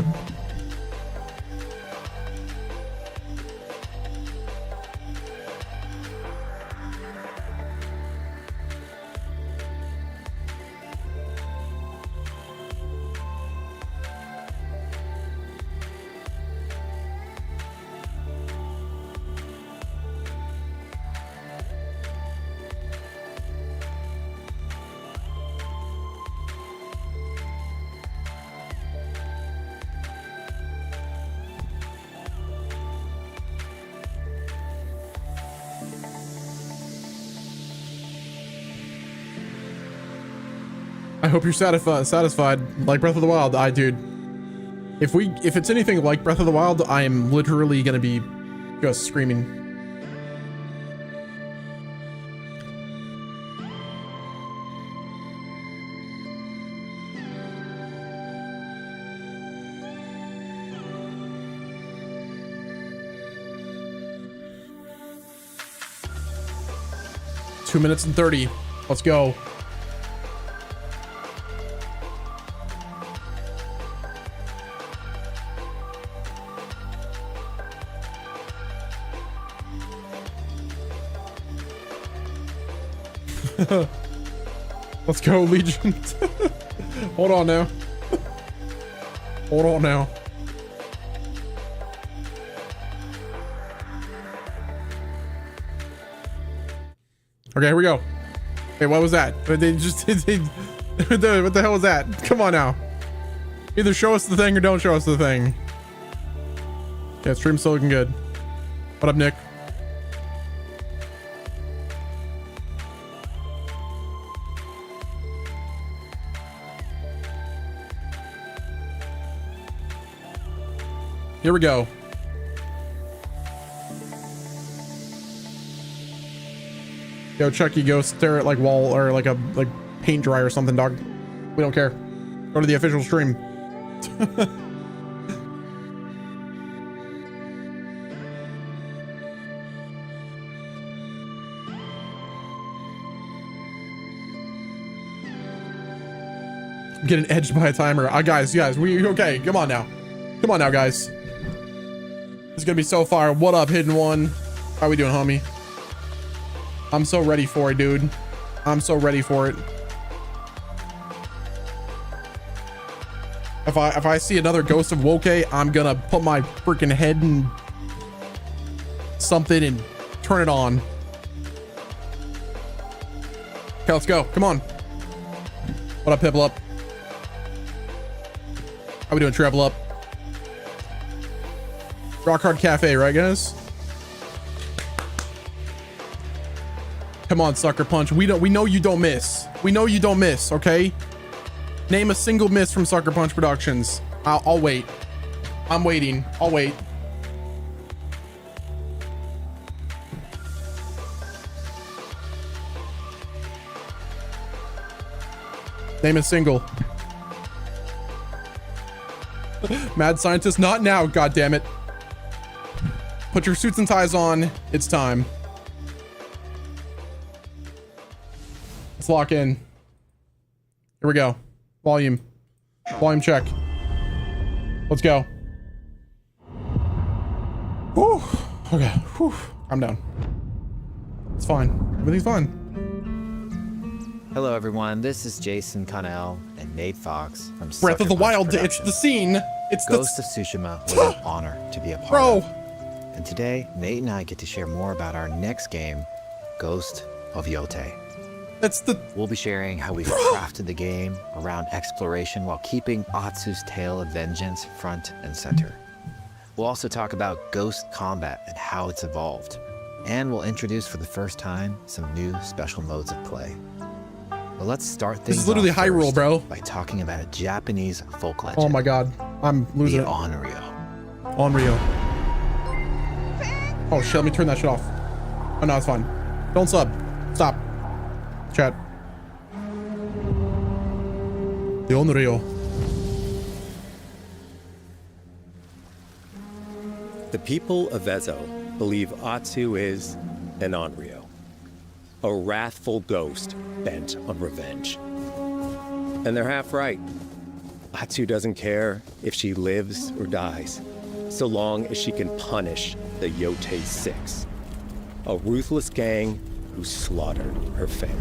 I hope you're satisfied. Like Breath of the Wild. Dude, if it's anything like Breath of the Wild, I am literally gonna be just screaming. Two minutes and 30. Let's go. Let's go, Legion. Hold on now. Hold on now. Okay, here we go. Hey, what was that? They just what the hell was that? Come on now. Either show us the thing or don't show us the thing. Yeah, stream's still looking good. What up, Nick? Here we go. Yo, Chucky, go stare at like wall or like a paint dry or something, dog. We don't care. Go to the official stream. I'm getting edged by a timer. Guys, we okay? Come on now. Come on now, guys. It's gonna be so far. What up, Hidden One? How we doing, homie? I'm so ready for it, dude. I'm so ready for it. If I see another Ghost of Yotei, I'm gonna put my freaking head in something and turn it on. Okay, let's go. Come on. What up, Pibble Up? How we doing, Travel Up? Rock Hard Cafe, right, guys? Come on, Sucker Punch. We know you don't miss. We know you don't miss, okay? Name a single miss from Sucker Punch Productions. I'll wait. I'm waiting. I'll wait. Name a single. Mad Scientist, not now, goddammit. Put your suits and ties on. It's time. Let's lock in. Here we go. Volume check. Let's go. Whew. Okay. Whew. I'm down. It's fine. Everything's fine. Hello, everyone. This is Jason Connell and Nate Fox from Breath of the Wild. It's the scene. It's Ghost of Tsushima was an honor to be a part of. And today, Nate and I get to share more about our next game, Ghost of Yotei. We'll be sharing how we've crafted the game around exploration while keeping Atsu's tale of vengeance front and center. We'll also talk about ghost combat and how it's evolved. And we'll introduce for the first time some new special modes of play. But let's start things. This is literally Hyrule, bro. By talking about a Japanese folk legend. Oh my god, I'm losing it. Onryo. Onryo. Oh shit, let me turn that shit off. Oh no, it's fine. Don't sub. Stop. Chat. The Onryo. The people of Ezo believe Atsu is an Onryo, a wrathful ghost bent on revenge. And they're half right. Atsu doesn't care if she lives or dies, so long as she can punish the Yotei 6, a ruthless gang who slaughtered her family.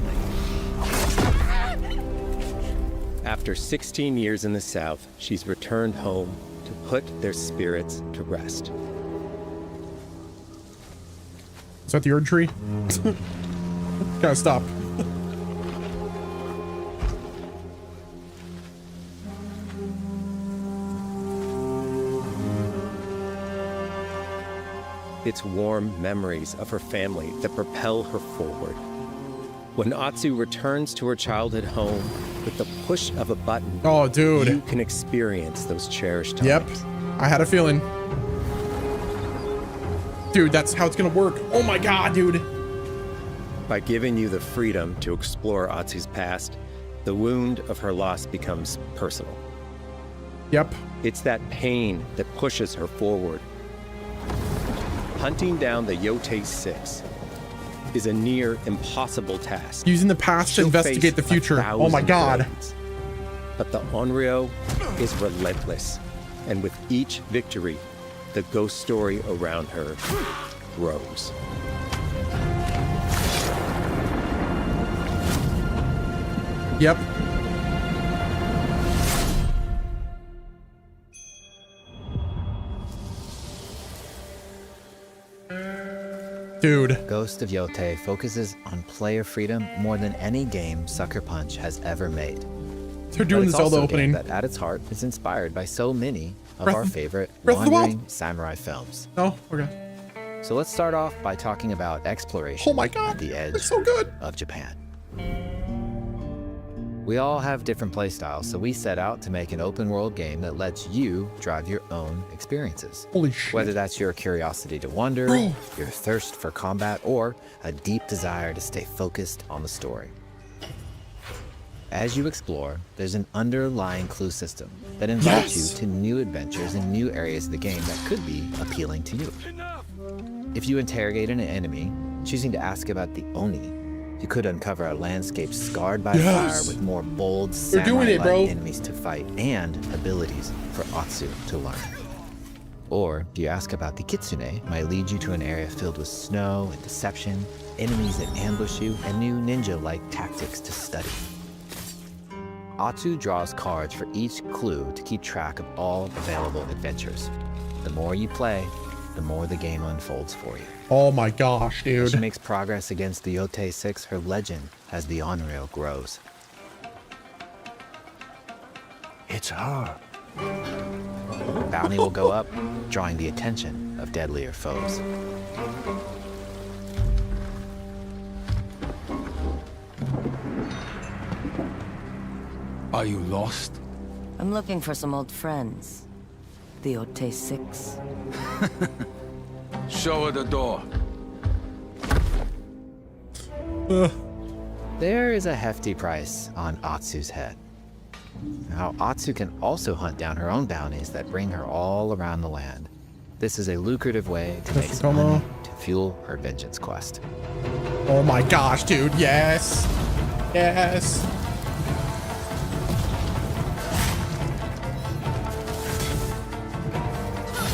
After 16 years in the south, she's returned home to put their spirits to rest. Is that the Erd Tree? Gotta stop. It's warm memories of her family that propel her forward. When Atsu returns to her childhood home, with the push of a button, oh, dude, you can experience those cherished times. Yep, I had a feeling. Dude, that's how it's gonna work. Oh my god, dude. By giving you the freedom to explore Atsu's past, the wound of her loss becomes personal. Yep. It's that pain that pushes her forward. Hunting down the Yotei 6 is a near impossible task. Using the past to investigate the future. Oh my god. Blades. But the Onryo is relentless, and with each victory, the ghost story around her grows. Yep. Dude. Ghost of Yotei focuses on player freedom more than any game Sucker Punch has ever made. They're doing this Zelda opening. That at its heart is inspired by so many of our favorite Breath of the Wild wandering samurai films. Oh, okay. So let's start off by talking about exploration. Oh my God, at the edge it's so good. of Japan. We all have different playstyles, so we set out to make an open world game that lets you drive your own experiences. Holy shit. Whether that's your curiosity to wander, Bro. your thirst for combat, or a deep desire to stay focused on the story. As you explore, there's an underlying clue system that invites you to new adventures and new areas of the game that could be appealing to you. If you interrogate an enemy, choosing to ask about the Oni, you could uncover a landscape scarred by fire with more bold samurai-like enemies to fight and abilities for Atsu to learn. Or if you ask about the Kitsune, might lead you to an area filled with snow and deception, enemies that ambush you, and new ninja-like tactics to study. Atsu draws cards for each clue to keep track of all available adventures. The more you play, the more the game unfolds for you. Oh my gosh, dude. As she makes progress against the Yotei 6, her legend as the Onryo grows. It's her. Bounty will go up, drawing the attention of deadlier foes. Are you lost? I'm looking for some old friends. The Yotei 6. Show her the door. There is a hefty price on Atsu's head. Now, Atsu can also hunt down her own bounties that bring her all around the land. This is a lucrative way to make some money to fuel her vengeance quest. Oh my gosh, dude. Yes. Yes.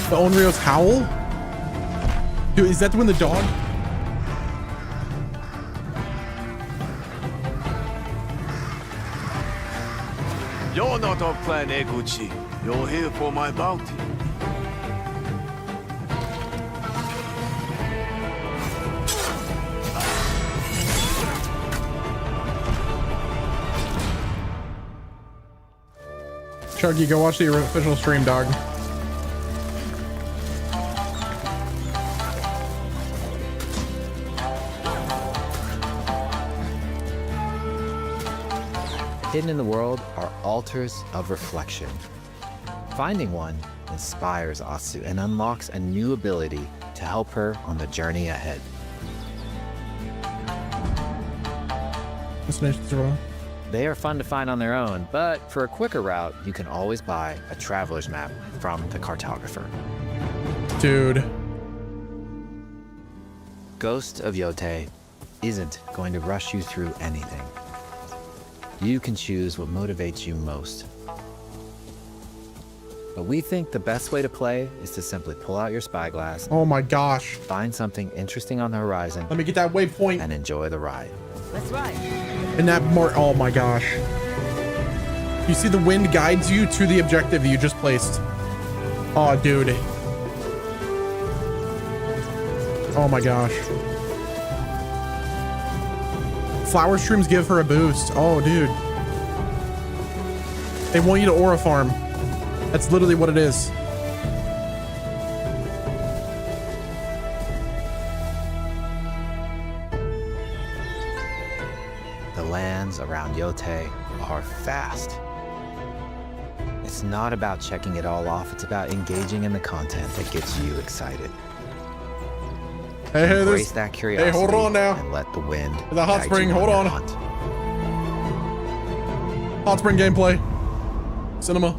The Onryo's howl? Dude, is that when the dog? You're not of Clan Eguchi. You're here for my bounty. Chuggy, go watch the official stream, dog. Hidden in the world are altars of reflection. Finding one inspires Atsu and unlocks a new ability to help her on the journey ahead. They are fun to find on their own, but for a quicker route, you can always buy a traveler's map from the cartographer. Dude. Ghost of Yotei isn't going to rush you through anything. You can choose what motivates you most. But we think the best way to play is to simply pull out your spyglass. Oh my gosh. Find something interesting on the horizon. Let me get that waypoint. And enjoy the ride. Let's ride. And that more. Oh my gosh. You see the wind guides you to the objective you just placed. Oh, dude. Oh my gosh. Flower streams give her a boost. Oh, dude. They want you to aura farm. That's literally what it is. The lands around Yotei are vast. It's not about checking it all off. It's about engaging in the content that gets you excited. Hey, Embrace that curiosity. Hey, hold on now. And let the wind. The hot guide spring. you Hold your on. hunt. Hot spring gameplay. Cinema.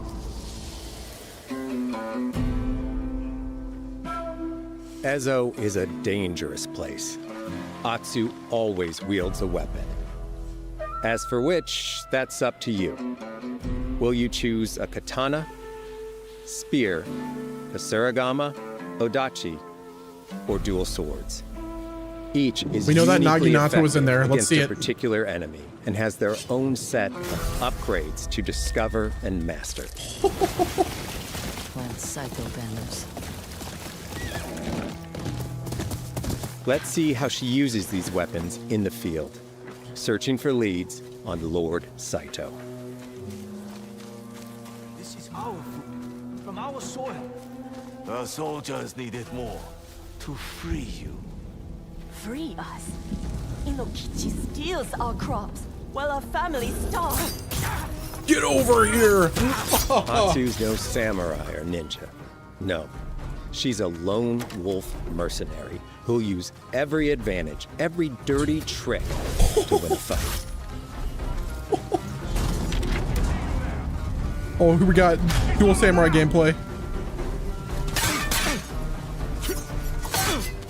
Ezo is a dangerous place. Atsu always wields a weapon. As for which, that's up to you. Will you choose a katana, spear, a surigama, odachi, or dual swords? Each is We know that uniquely Naginata was in there. effective Let's see against it. a particular enemy and has their own set of upgrades to discover and master. Plant Saito banners. Let's see how she uses these weapons in the field, searching for leads on Lord Saito. This is our food, from our soil. The soldiers needed more to free you. Free us. Inokichi steals our crops, while our families starve. Get over here! Atsu's no samurai or ninja. No, she's a lone wolf mercenary who'll use every advantage, every dirty trick to win a fight. Oh, we got dual samurai gameplay.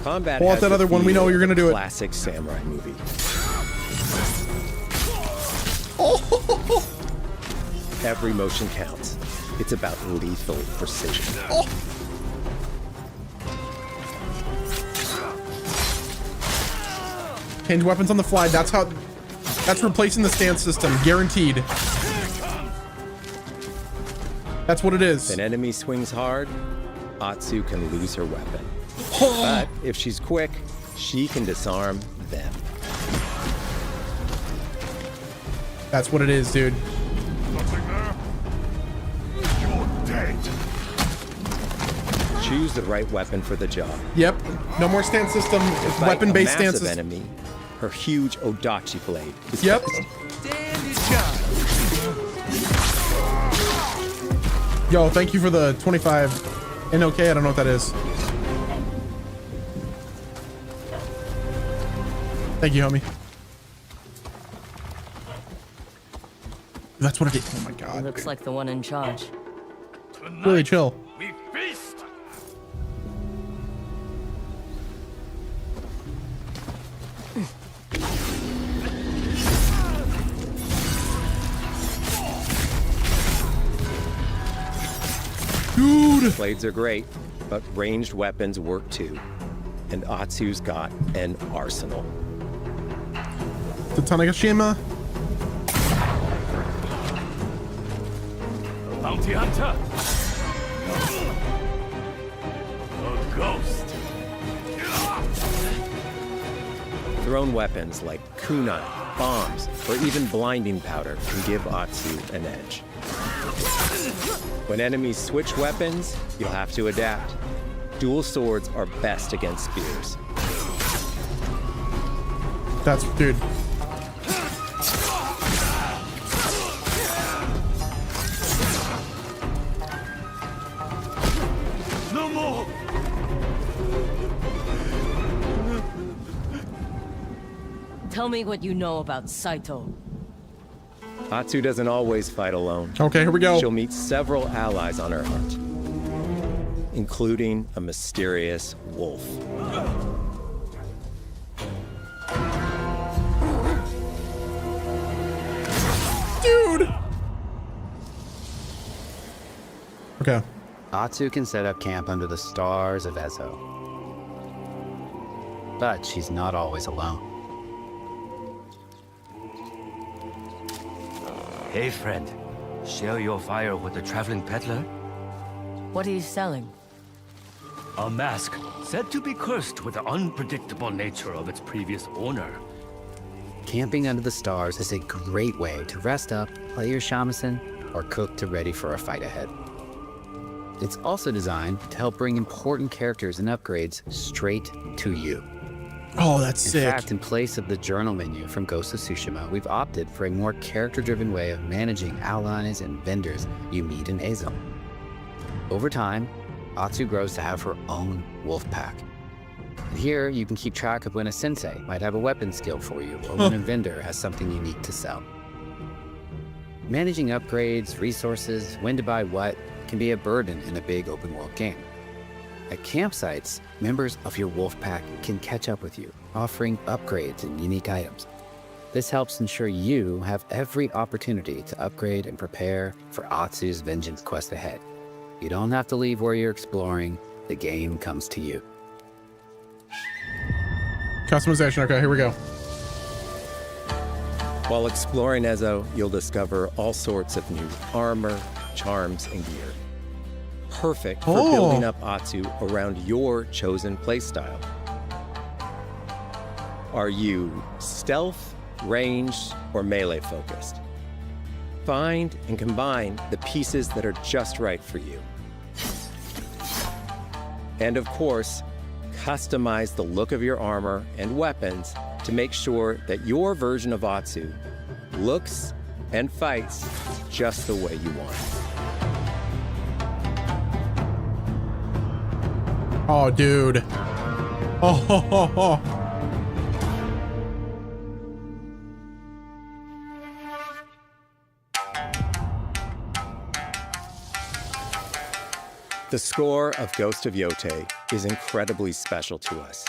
Combat Pull out has that the other one. We feel know you're gonna of a do it. Classic samurai movie. Every motion counts. It's about lethal precision. Change weapons on the fly. That's replacing the stance system. Guaranteed. That's what it is. If an enemy swings hard, Atsu can lose her weapon. But if she's quick, she can disarm them. That's what it is, dude. Choose the right weapon for the job. Yep. No more stance system. It's Fight weapon-based a massive stances. enemy. Her huge Odachi blade is Yep. Yo, thank you for the 25 NOK. I don't know what that is. Thank you, homie. That's what it is. Oh my god. Looks like the one in charge. Really chill. We feast. Dude. Blades are great, but ranged weapons work too. And Atsu's got an arsenal. The Tanagashima. Bounty hunter. A ghost. Thrown weapons like kunai, bombs, or even blinding powder can give Atsu an edge. When enemies switch weapons, you'll have to adapt. Dual swords are best against spears. That's, dude. No more. Tell me what you know about Saito. Atsu doesn't always fight alone. Okay, here we go. She'll meet several allies on her hunt, including a mysterious wolf. Dude. Okay. Atsu can set up camp under the stars of Ezo. But she's not always alone. Hey, friend. Share your fire with the traveling peddler? What are you selling? A mask said to be cursed with the unpredictable nature of its previous owner. Camping under the stars is a great way to rest up, play your shamisen, or cook to ready for a fight ahead. It's also designed to help bring important characters and upgrades straight to you. Oh, that's In sick. fact, in place of the journal menu from Ghost of Tsushima, we've opted for a more character-driven way of managing allies and vendors you meet in Ezo. Over time, Atsu grows to have her own wolf pack. Here, you can keep track of when a sensei might have a weapon skill for you, or when a vendor has something unique to sell. Managing upgrades, resources, when to buy what, can be a burden in a big open-world game. At campsites, members of your wolf pack can catch up with you, offering upgrades and unique items. This helps ensure you have every opportunity to upgrade and prepare for Atsu's vengeance quest ahead. You don't have to leave where you're exploring, the game comes to you. Customization. Okay, here we go. While exploring Ezo, you'll discover all sorts of new armor, charms, and gear. Perfect for building up Atsu around your chosen playstyle. Are you stealth, ranged, or melee focused? Find and combine the pieces that are just right for you. And of course, customize the look of your armor and weapons to make sure that your version of Atsu looks and fights just the way you want. Oh, dude. Oh. The score of Ghost of Yotei is incredibly special to us.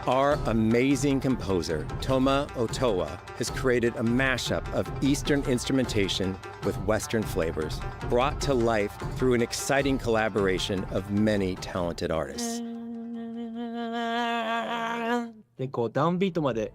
Our amazing composer, Toma Otoa, has created a mashup of Eastern instrumentation with Western flavors, brought to life through an exciting collaboration of many talented artists. でこうダウンビートまで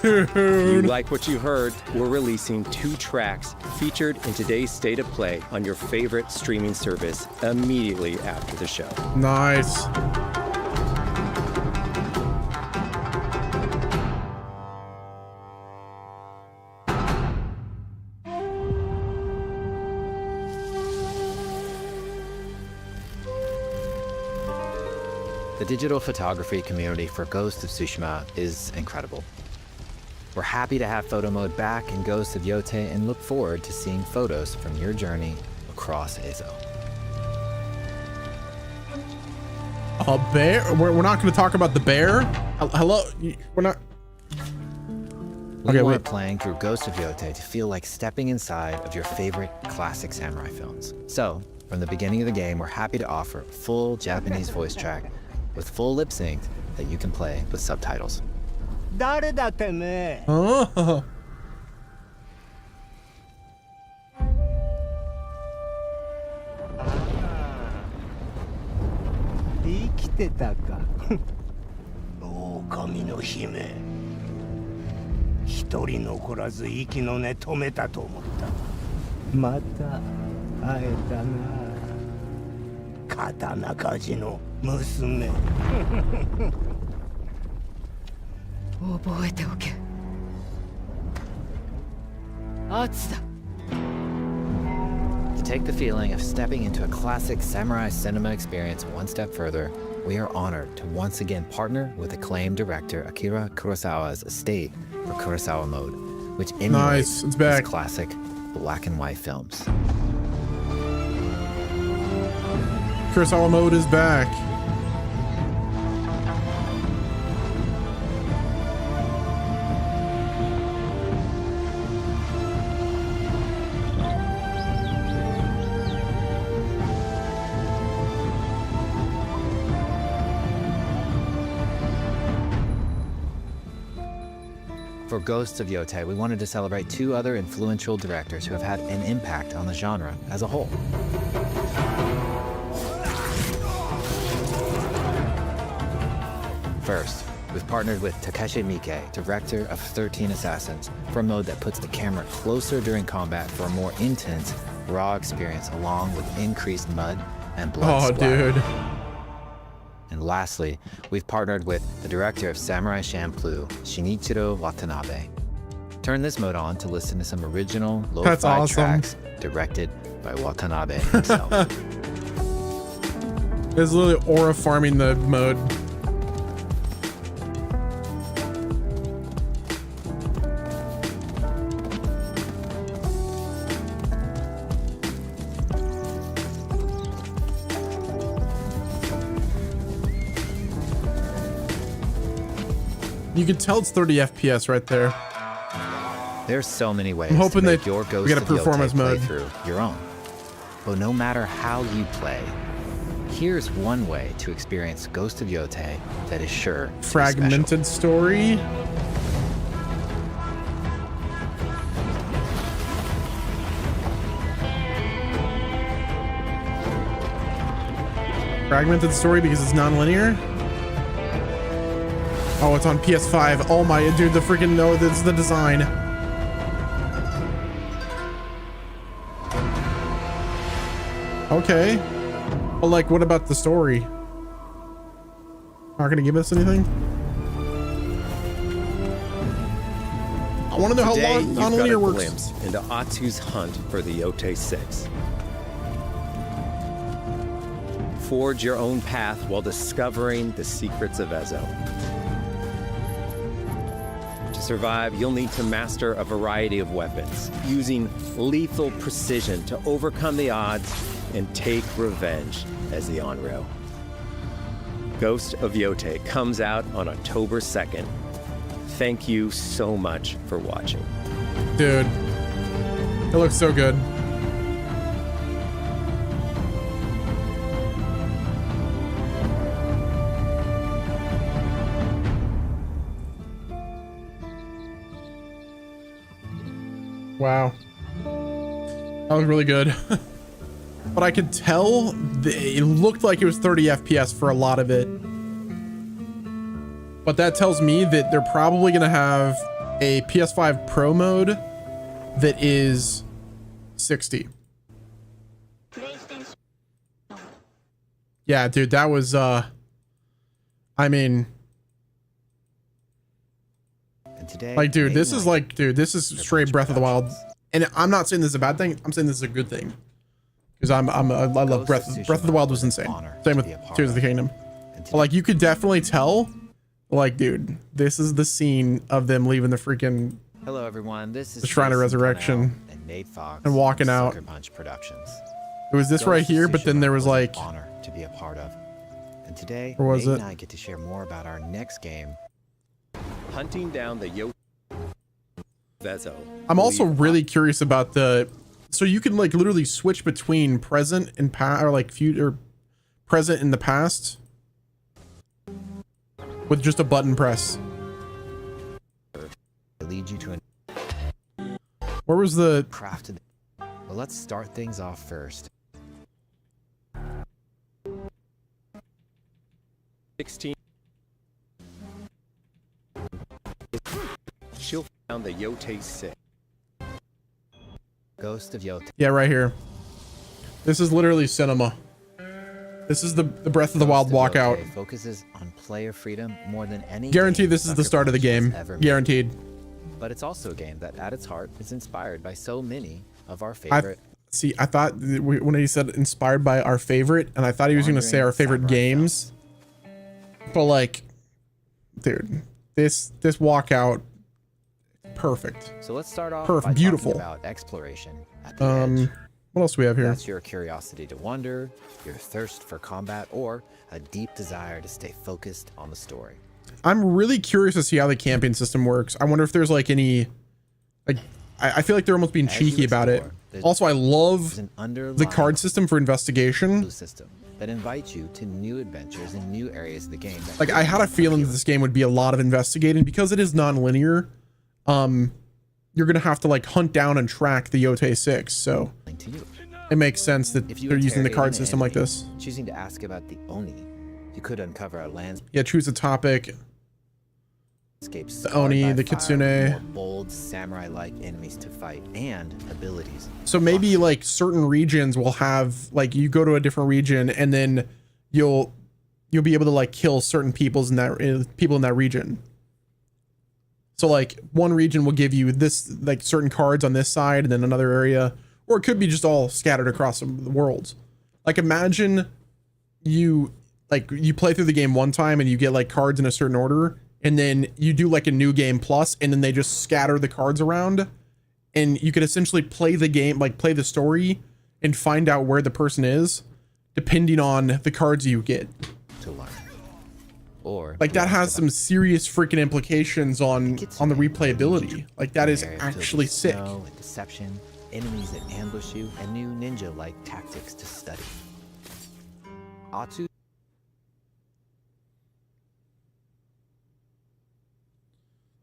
If you like what you heard, we're releasing 2 tracks featured in today's State of Play on your favorite streaming service immediately after the show. Nice. The digital photography community for Ghost of Tsushima is incredible. We're happy to have photo mode back in Ghost of Yotei and look forward to seeing photos from your journey across Ezo. A bear? We're not going to talk about the bear? Hello? We're not... We want playing through Ghost of Yotei to feel like stepping inside of your favorite classic samurai films. So, from the beginning of the game, we're happy to offer a full Japanese voice track with full lip sync that you can play with subtitles. 誰だてめえ Oh. 生きてたか狼の姫一人残らず息の根止めたと思ったまた会えたな刀鍛冶の娘覚えておけ。アツだ。 To take the feeling of stepping into a classic samurai cinema experience one step further, we are honored to once again partner with acclaimed director Akira Kurosawa's estate for Kurosawa Mode, which emulates his classic black and white films. Kurosawa Mode is back. For Ghosts of Yotei, we wanted to celebrate 2 other influential directors who have had an impact on the genre as a whole. First, we've partnered with Takeshi Miike, director of 13 Assassins, for a mode that puts the camera closer during combat for a more intense, raw experience along with increased mud and blood splatter. Dude. And lastly, we've partnered with the director of Samurai Champloo, Shinichiro Watanabe. Turn this mode on to listen to some original lo-fi tracks directed by Watanabe himself. It's literally aura farming the mode. You can tell it's 30 FPS right there. There's so many ways I'm hoping to make that your Ghost we get a of Yotei performance mode playthrough your own. But no matter how you play, here's one way to experience Ghost of Yotei that is sure to fragmented story. Fragmented story because it's non-linear. Oh, it's on PS5. Oh my dude, the freaking no, this is the design. Okay. But like, what about the story? Not gonna give us anything? I want to know how Today, long you've got a non-linear works. glimpse into Atsu's hunt for the Yotei 6. Forge your own path while discovering the secrets of Ezo. To survive, you'll need to master a variety of weapons, using lethal precision to overcome the odds and take revenge as the Onryo. Ghost of Yotei comes out on October 2nd. Thank you so much for watching. Dude, it looks so good. Wow. That was really good. But I could tell it looked like it was 30 FPS for a lot of it. But that tells me that they're probably going to have a PS5 Pro mode that is 60. Yeah, dude, that was, I mean, Today, like, dude, this is like, dude, this is straight Breath of the Wild. And I'm not saying this is a bad thing. I'm saying this is a good thing. Because I love Breath of the Wild was insane. Same with Tears of the Kingdom. But like, you could definitely tell, like, dude, this is the scene of them leaving the freaking Hello everyone, this is the Shrine of Resurrection and Nate Fox and walking out. Sucker Punch Productions. It was this right Ghost here, but then there was an like, honor to be a part of. And today, Or was Nate it? and I get to share more about our next game. Hunting down the Yotei Vezo. I'm also really curious about the, so you can like literally switch between present and past, or like future, present in the past with just a button press. Lead you to an Where was the crafted. Well, let's start things off first. 16. She'll found the Yotei 6. Ghost of Yotei. Yeah, right here. This is literally cinema. This is the Breath of the Wild Ghost of walkout. Yotei focuses on player freedom more than any Guaranteed game this is the Sucker start of the Punch has game. ever made. Guaranteed. But it's also a game that at its heart is inspired by so many of our I favorite see. I thought when he said inspired by our favorite, and I thought he was going to say our favorite Samurai games. But like, dude, this walkout, perfect. So let's start off Perfect, by beautiful. talking about exploration at the edge. What else do we have here? That's your curiosity to wonder, your thirst for combat, or a deep desire to stay focused on the story. I'm really curious to see how the camping system works. I wonder if there's like any, like, I feel like they're almost being As you cheeky about it. explore, there's- Also, I love There's an underlying the card system for investigation. clue system that invites you to new adventures in new areas of the game. that Like, I had a feeling that this game would be a lot of investigating because it is non-linear. You're gonna have to like hunt down and track the Yotei 6, so appeal to you. it makes sense that If you they're using the interrogate card an system like enemy, this. choosing to ask about the Oni, you could uncover a landscape Yeah, choose a topic. scarred Oni, by the fire, Kitsune. more bold samurai-like enemies to fight, and abilities. So maybe like certain regions will have, like, you go to a different region and then you'll be able to like kill certain people in that region. So like one region will give you this, like certain cards on this side, and then another area, or it could be just all scattered across the world. Like, imagine you play through the game one time and you get like cards in a certain order, and then you do like a new game plus, and then they just scatter the cards around, and you could essentially play the game, like play the story and find out where the person is depending on the cards you get. To learn. Or Like, that has some serious freaking implications on the Kitsune replayability. Like, that is an area filled actually with sick. snow and deception, enemies that ambush you, and new ninja-like tactics to study. Atsu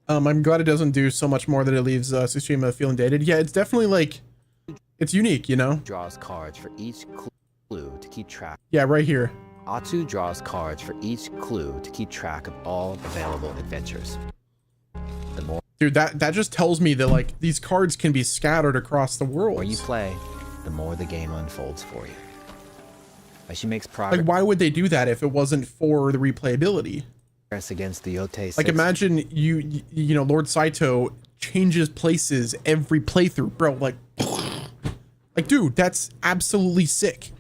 I'm glad it doesn't do so much more that it leaves Tsushima feeling dated. Yeah, it's definitely like, it's unique, you know? draws cards for each clue to keep track Yeah, right here. Atsu draws cards for each clue to keep track of all available adventures. The more that just tells me that like these cards can be scattered across the world. you play, the more the game unfolds for you. As she makes progress, Like, why would they do that if it wasn't for the replayability? against the Yotei 6, Like, imagine you know, Lord Saito changes places every playthrough, bro. Like, dude, that's absolutely sick.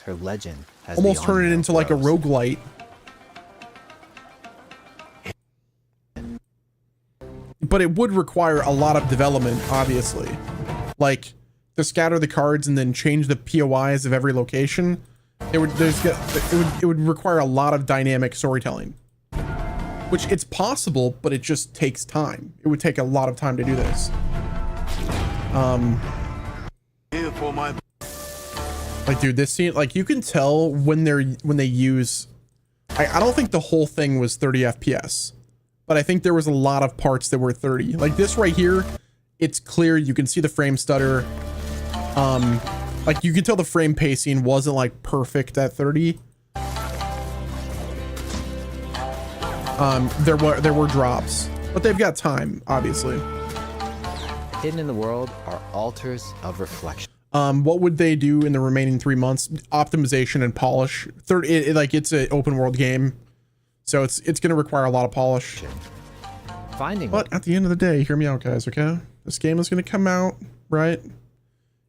her legend has Almost beyond turn it now into like a grows. roguelite. But it would require a lot of development, obviously. Like, to scatter the cards and then change the POIs of every location. It would require a lot of dynamic storytelling. Which it's possible, but it just takes time. It would take a lot of time to do this. Here for my Like, dude, this scene, like, you can tell when they use, I don't think the whole thing was 30 FPS, but I think there was a lot of parts that were 30. Like this right here, it's clear. You can see the frame stutter. Like you can tell the frame pacing wasn't like perfect at 30. There were drops, but they've got time, obviously. Hidden in the world are altars of reflection. What would they do in the remaining 3 months? Optimization and polish. It's an open world game, so it's going to require a lot of polish. Finding But at the end of the day, hear me out, guys. Okay, this game is going to come out, right?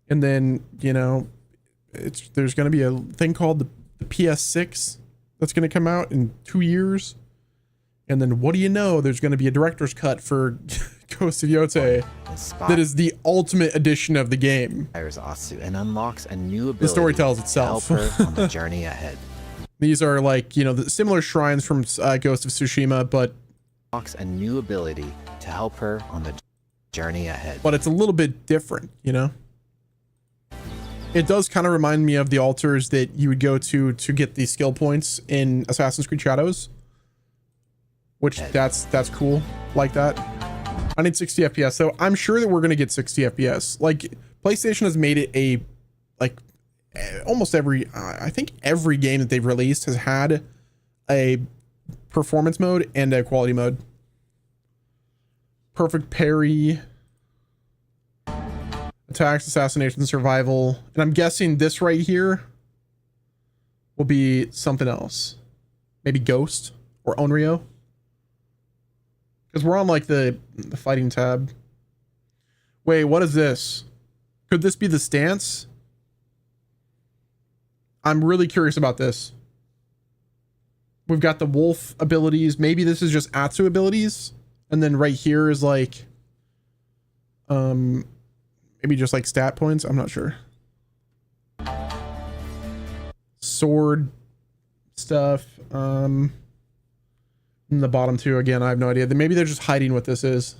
And then, you know, there's going to be a thing called the PS6 that's going to come out in 2 years. And then what do you know? There's going to be a director's cut for Ghost of Yotei that is the ultimate edition of the game. Atsu and unlocks a new ability. The story tells itself. To help her on the journey ahead. These are like, you know, the similar shrines from Ghost of Tsushima, but Unlocks a new ability to help her on the journey ahead. But it's a little bit different, you know? It does kind of remind me of the altars that you would go to get the skill points in Assassin's Creed Shadows. Which that's cool, like that. I need 60 FPS, so I'm sure that we're gonna get 60 FPS. Like PlayStation has made it a like almost every I think every game that they've released has had a performance mode and a quality mode. Perfect parry, attacks, assassination, survival, and I'm guessing this right here will be something else. Maybe Ghost or Onryo. Because we're on like the fighting tab. Wait, what is this? Could this be the stance? I'm really curious about this. We've got the wolf abilities. Maybe this is just Atsu abilities. And then right here is like, maybe just like stat points. I'm not sure. Sword stuff. In the bottom two, again, I have no idea. Maybe they're just hiding what this is.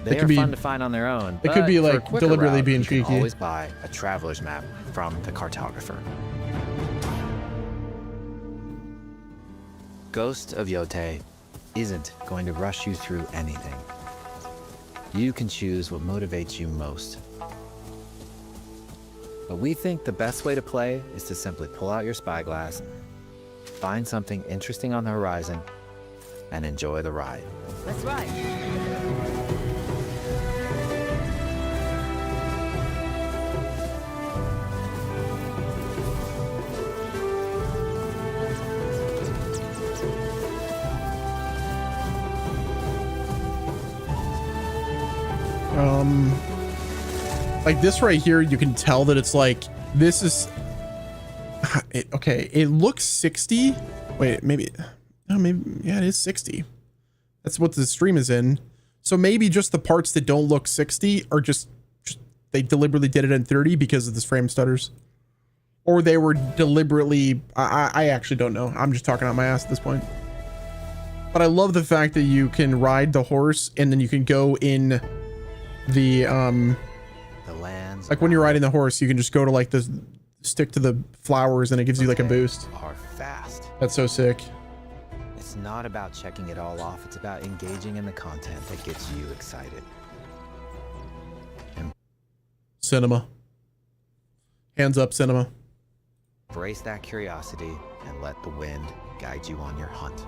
They are fun to find on their own. It could be but for a like quicker deliberately route, being you can cheeky. always buy a traveler's map from the cartographer. Ghost of Yotei isn't going to rush you through anything. You can choose what motivates you most. But we think the best way to play is to simply pull out your spyglass, find something interesting on the horizon, and enjoy the ride. Let's ride. Like this right here, you can tell that it's like, this is, okay, it looks 60. Wait, maybe, no, maybe, yeah, it is 60. That's what the stream is in. So maybe just the parts that don't look 60 are just they deliberately did it in 30 because of this frame stutters. Or they were deliberately, I actually don't know. I'm just talking out my ass at this point. But I love the fact that you can ride the horse and then you can go in the lands, like when you're riding the horse, you can just go to like the stick to the flowers and it gives you like a boost. Are fast. That's so sick. It's not about checking it all off. It's about engaging in the content that gets you excited. Cinema. Hands up, cinema. Brace that curiosity and let the wind guide you on your hunt.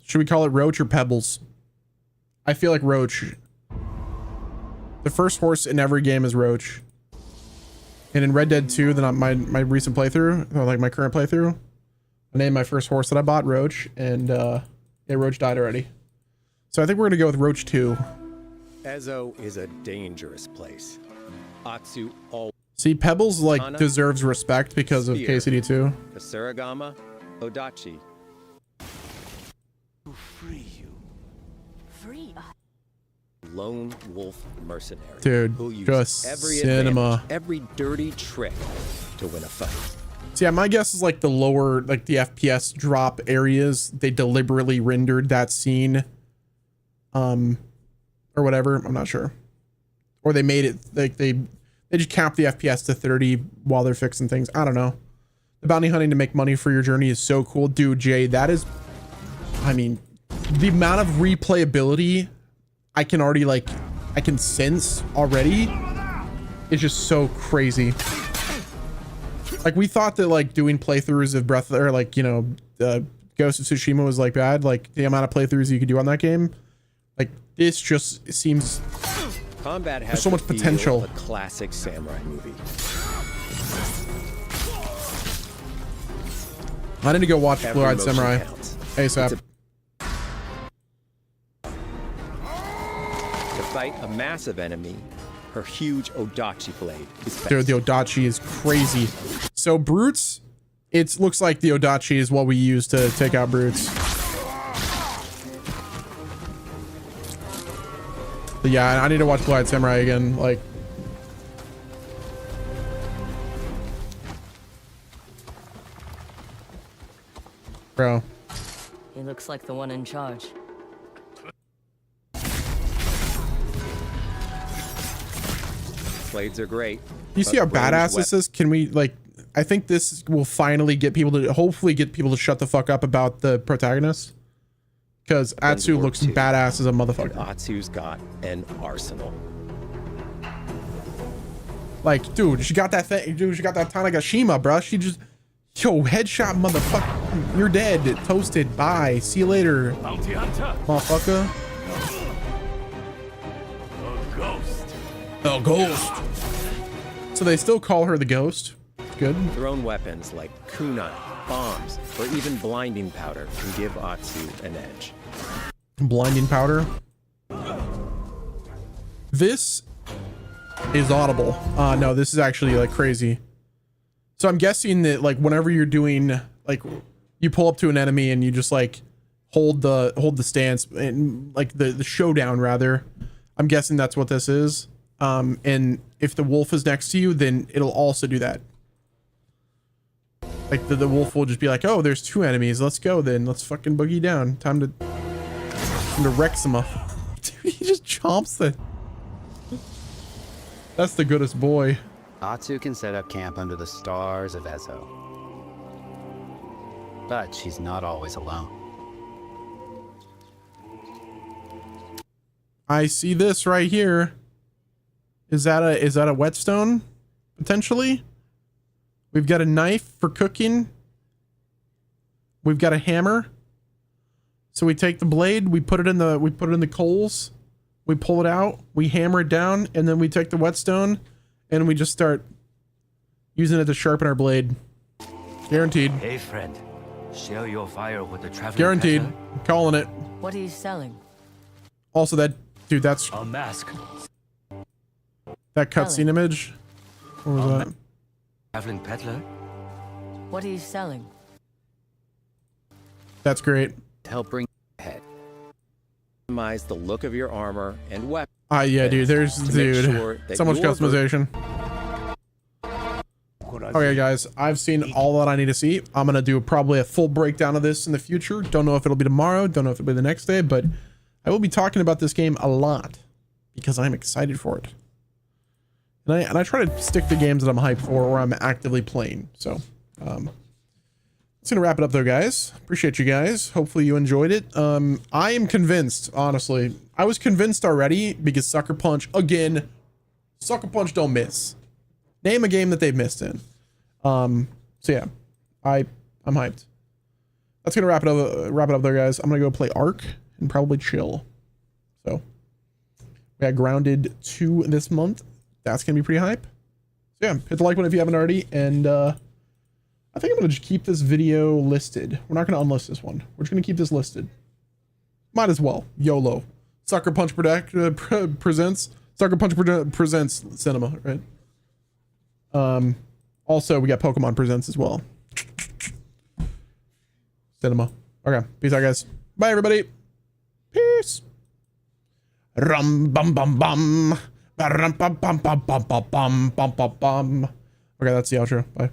Should we call it Roach or Pebbles? I feel like Roach. The first horse in every game is Roach. And in Red Dead 2, then my recent playthrough, or like my current playthrough, I named my first horse that I bought Roach, and yeah, Roach died already. So I think we're gonna go with Roach 2. Ezo is a dangerous place. Atsu all See, Pebbles like deserves respect because of KCD2. Kasaragama, Odachi. To free you. Free us. Lone wolf mercenary. Dude, who'll use just every cinema. advantage, every dirty trick to win a fight. So yeah, my guess is like the lower, like the FPS drop areas, they deliberately rendered that scene, or whatever. I'm not sure, or they made it like they just capped the FPS to 30 while they're fixing things. I don't know. The bounty hunting to make money for your journey is so cool, dude. Jay, that is, I mean, the amount of replayability I can already like, I can sense already. It's just so crazy. Like we thought that like doing playthroughs of Breath or like, you know, Ghost of Tsushima was like bad, like the amount of playthroughs you could do on that game. Like this just seems Combat has there's so much the feel potential. of a classic samurai movie. I need to go watch Every Blue Eyed motion Samurai counts. ASAP. To fight a massive enemy, her huge Odachi blade is best. Dude, the Odachi is crazy. So brutes, it looks like the Odachi is what we use to take out brutes. But yeah, I need to watch Blue Eyed Samurai again. Like, bro. He looks like the one in charge. Blades are great. You see how badass this is? Can we like? I think this will finally get people to, hopefully get people to shut the fuck up about the protagonist. Because Atsu looks badass as a motherfucker. Atsu's got an arsenal. Like, dude, she got that thing. Dude, she got that Tanagashima, bro. She just, yo, headshot, motherfucker. You're dead. Toasted. Bye. See you later, Bounty hunter. motherfucker. A ghost. Oh, ghost. So they still call her the ghost. Good. Thrown weapons like kunai, bombs, or even blinding powder can give Atsu an edge. Blinding powder. This is audible. No, this is actually like crazy. So I'm guessing that like whenever you're doing like you pull up to an enemy and you just like hold the stance and like the showdown rather. I'm guessing that's what this is. And if the wolf is next to you, then it'll also do that. Like the wolf will just be like, oh, there's two enemies. Let's go then. Let's fucking boogie down. Time to wreck some of. Dude, he just chomps the. That's the goodest boy. Atsu can set up camp under the stars of Ezo. But she's not always alone. I see this right here. Is that a whetstone? Potentially? We've got a knife for cooking. We've got a hammer. So we take the blade, we put it in the coals, we pull it out, we hammer it down, and then we take the whetstone and we just start using it to sharpen our blade. Guaranteed. Hey, friend. Share your fire with the traveling Guaranteed. peddler? I'm calling it. What are you selling? Also that dude, that's A mask. that cutscene image. What was that? Traveling peddler? What are you selling? That's great. To help bring ahead. Customize the look of your armor and weapons. Yeah, dude. There's to make dude. sure that So much your customization. Okay, guys, I've seen all that I need to see. I'm gonna do probably a full breakdown of this in the future. Don't know if it'll be tomorrow. Don't know if it'll be the next day, but I will be talking about this game a lot because I'm excited for it. And I try to stick to games that I'm hyped for or I'm actively playing. So, it's gonna wrap it up though, guys. Appreciate you guys. Hopefully you enjoyed it. I am convinced, honestly. I was convinced already because Sucker Punch, again, Sucker Punch don't miss. Name a game that they've missed in. So yeah, I'm hyped. That's gonna wrap it up there, guys. I'm gonna go play Ark and probably chill. So we got Grounded 2 this month. That's gonna be pretty hype. So yeah, hit the like button if you haven't already, and I think I'm gonna just keep this video listed. We're not gonna unlist this one. We're just gonna keep this listed. Might as well. YOLO. Sucker Punch presents cinema, right? Also we got Pokemon Presents as well. Cinema. Okay. Peace out, guys. Bye, everybody. Peace. Rum bum bum bum. Ba-rum bum bum bum bum bum bum bum bum. Okay, that's the outro. Bye.